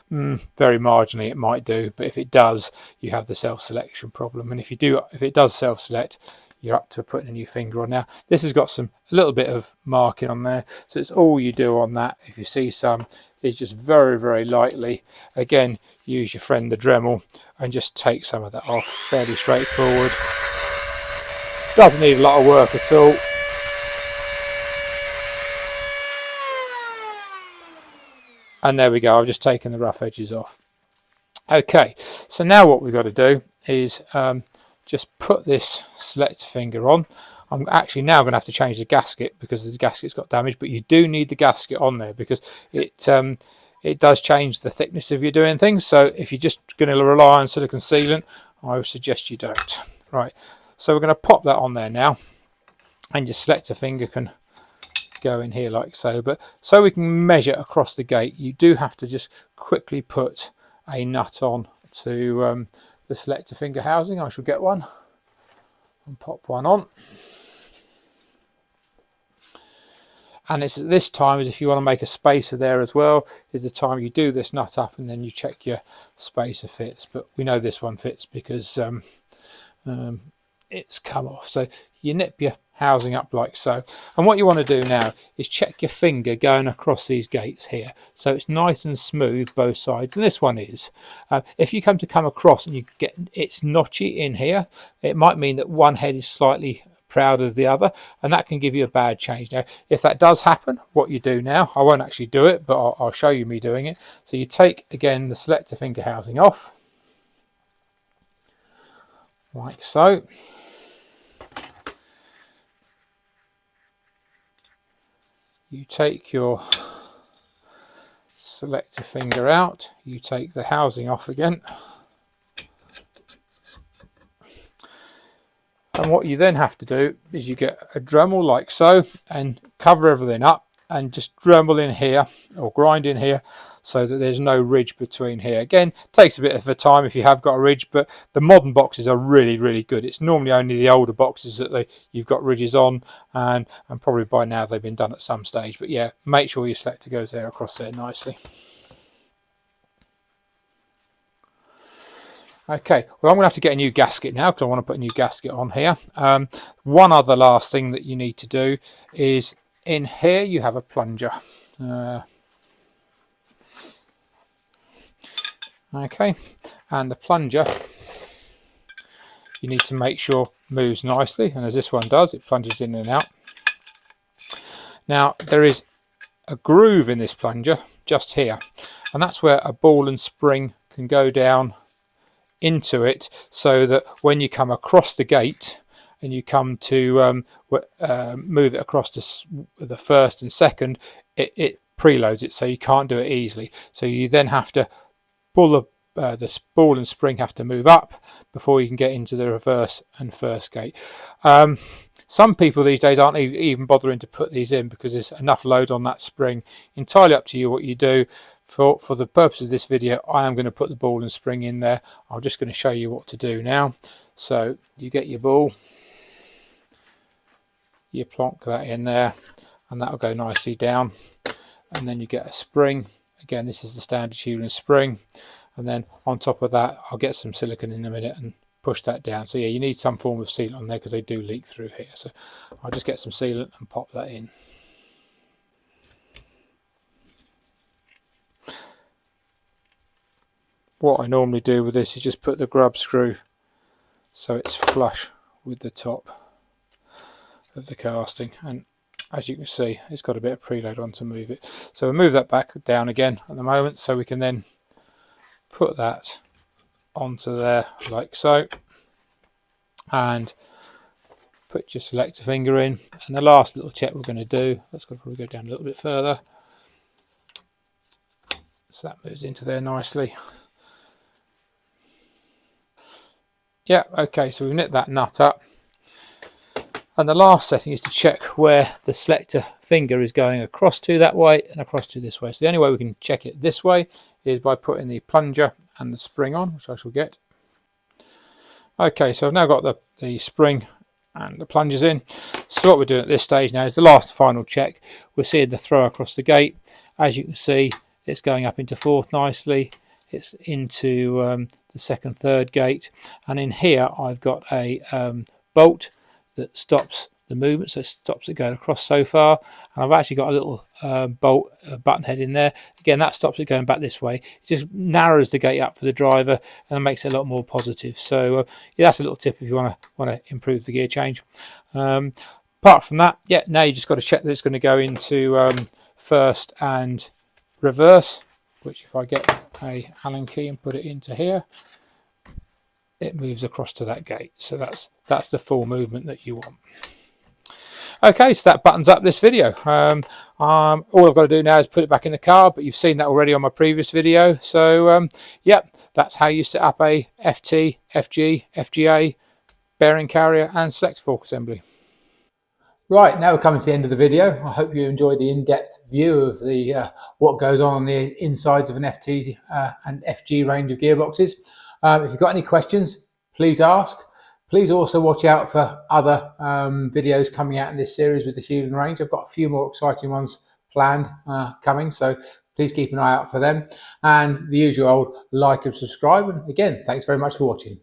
Very marginally, it might do, but if it does, you have the self-selection problem. And if it does self-select, you're up to putting a new finger on. Now, this has got a little bit of marking on there, so it's all you do on that. If you see some, is just very, very lightly, again, use your friend the Dremel and just take some of that off. Fairly straightforward. Doesn't need a lot of work at all. And there we go, I've just taken the rough edges off. Okay, so now what we've got to do is just put this selector finger on. I'm actually now going to have to change the gasket because the gasket's got damaged, but you do need the gasket on there because it does change the thickness of you doing things. So if you're just going to rely on silicone sealant, I would suggest you don't. Right, so we're going to pop that on there now, and your selector finger can go in here like so. But so we can measure across the gate, you do have to just quickly put a nut on to the selector finger housing. I shall get one and pop one on. And it's at this time, as if you want to make a spacer there as well, is the time you do this nut up and then you check your spacer fits. But we know this one fits because it's come off. So you nip your housing up like so. And what you want to do now is check your finger going across these gates here. So it's nice and smooth both sides. And this one is. If you come across and you get it's notchy in here, it might mean that one head is slightly proud of the other, and that can give you a bad change. Now if that does happen, what you do now, I won't actually do it, but I'll show you me doing it. So you take again the selector finger housing off like so. You take your selector finger out, you take the housing off again. And what you then have to do is you get a Dremel like so and cover everything up and just Dremel in here or grind in here so that there's no ridge between here. Again, takes a bit of a time if you have got a ridge, but the modern boxes are really good. It's normally only the older boxes that you've got ridges on, and probably by now they've been done at some stage. But yeah, make sure your selector goes there across there nicely. Okay, well I'm going to have to get a new gasket now because I want to put a new gasket on here. One other last thing that you need to do is in here you have a plunger. Okay, and the plunger you need to make sure moves nicely, and as this one does, it plunges in and out. Now there is a groove in this plunger just here, and that's where a ball and spring can go down into it, so that when you come across the gate and you come to move it across to the first and second, it preloads it, so you can't do it easily. So you then have to pull the ball and spring have to move up before you can get into the reverse and first gate. Some people these days aren't even bothering to put these in because there's enough load on that spring. Entirely up to you what you do. For the purpose of this video, I am going to put the ball and spring in there. I'm just going to show you what to do now. So you get your ball, you plonk that in there, and that'll go nicely down. And then you get a spring. Again, this is the standard Hewland spring. And then on top of that, I'll get some silicone in a minute and push that down. So yeah, you need some form of sealant on there because they do leak through here. So I'll just get some sealant and pop that in. What I normally do with this is just put the grub screw so it's flush with the top of the casting, and as you can see it's got a bit of preload on to move it. So we'll move that back down again at the moment so we can then put that onto there like so, and put your selector finger in. And the last little check we're going to do, let's probably go down a little bit further so that moves into there nicely. Yeah, okay, so we've knit that nut up. And the last setting is to check where the selector finger is going across to that way and across to this way. So the only way we can check it this way is by putting the plunger and the spring on, which I shall get. Okay, so I've now got the spring and the plungers in. So what we're doing at this stage now is the last final check. We're seeing the throw across the gate. As you can see, it's going up into fourth nicely. It's into the second, third gate, and in here I've got a bolt that stops the movement, so it stops it going across so far. And I've actually got a little bolt button head in there. Again, that stops it going back this way. It just narrows the gate up for the driver and makes it a lot more positive. So yeah, that's a little tip if you want to improve the gear change. Apart from that, yeah, now you just got to check that it's going to go into first and reverse, which if I get a Allen key and put it into here, it moves across to that gate. So that's the full movement that you want. Okay, so that buttons up this video. All I've got to do now is put it back in the car, but you've seen that already on my previous video. So yep, that's how you set up a FT, FG, FGA bearing carrier and Selector Fork assembly. Right, now we're coming to the end of the video. I hope you enjoyed the in-depth view of the what goes on the insides of an FT and FG range of gearboxes. If you've got any questions, please ask. Please also watch out for other videos coming out in this series with the Hewland range. I've got a few more exciting ones planned coming, so please keep an eye out for them. And the usual old like and subscribe. And again, thanks very much for watching.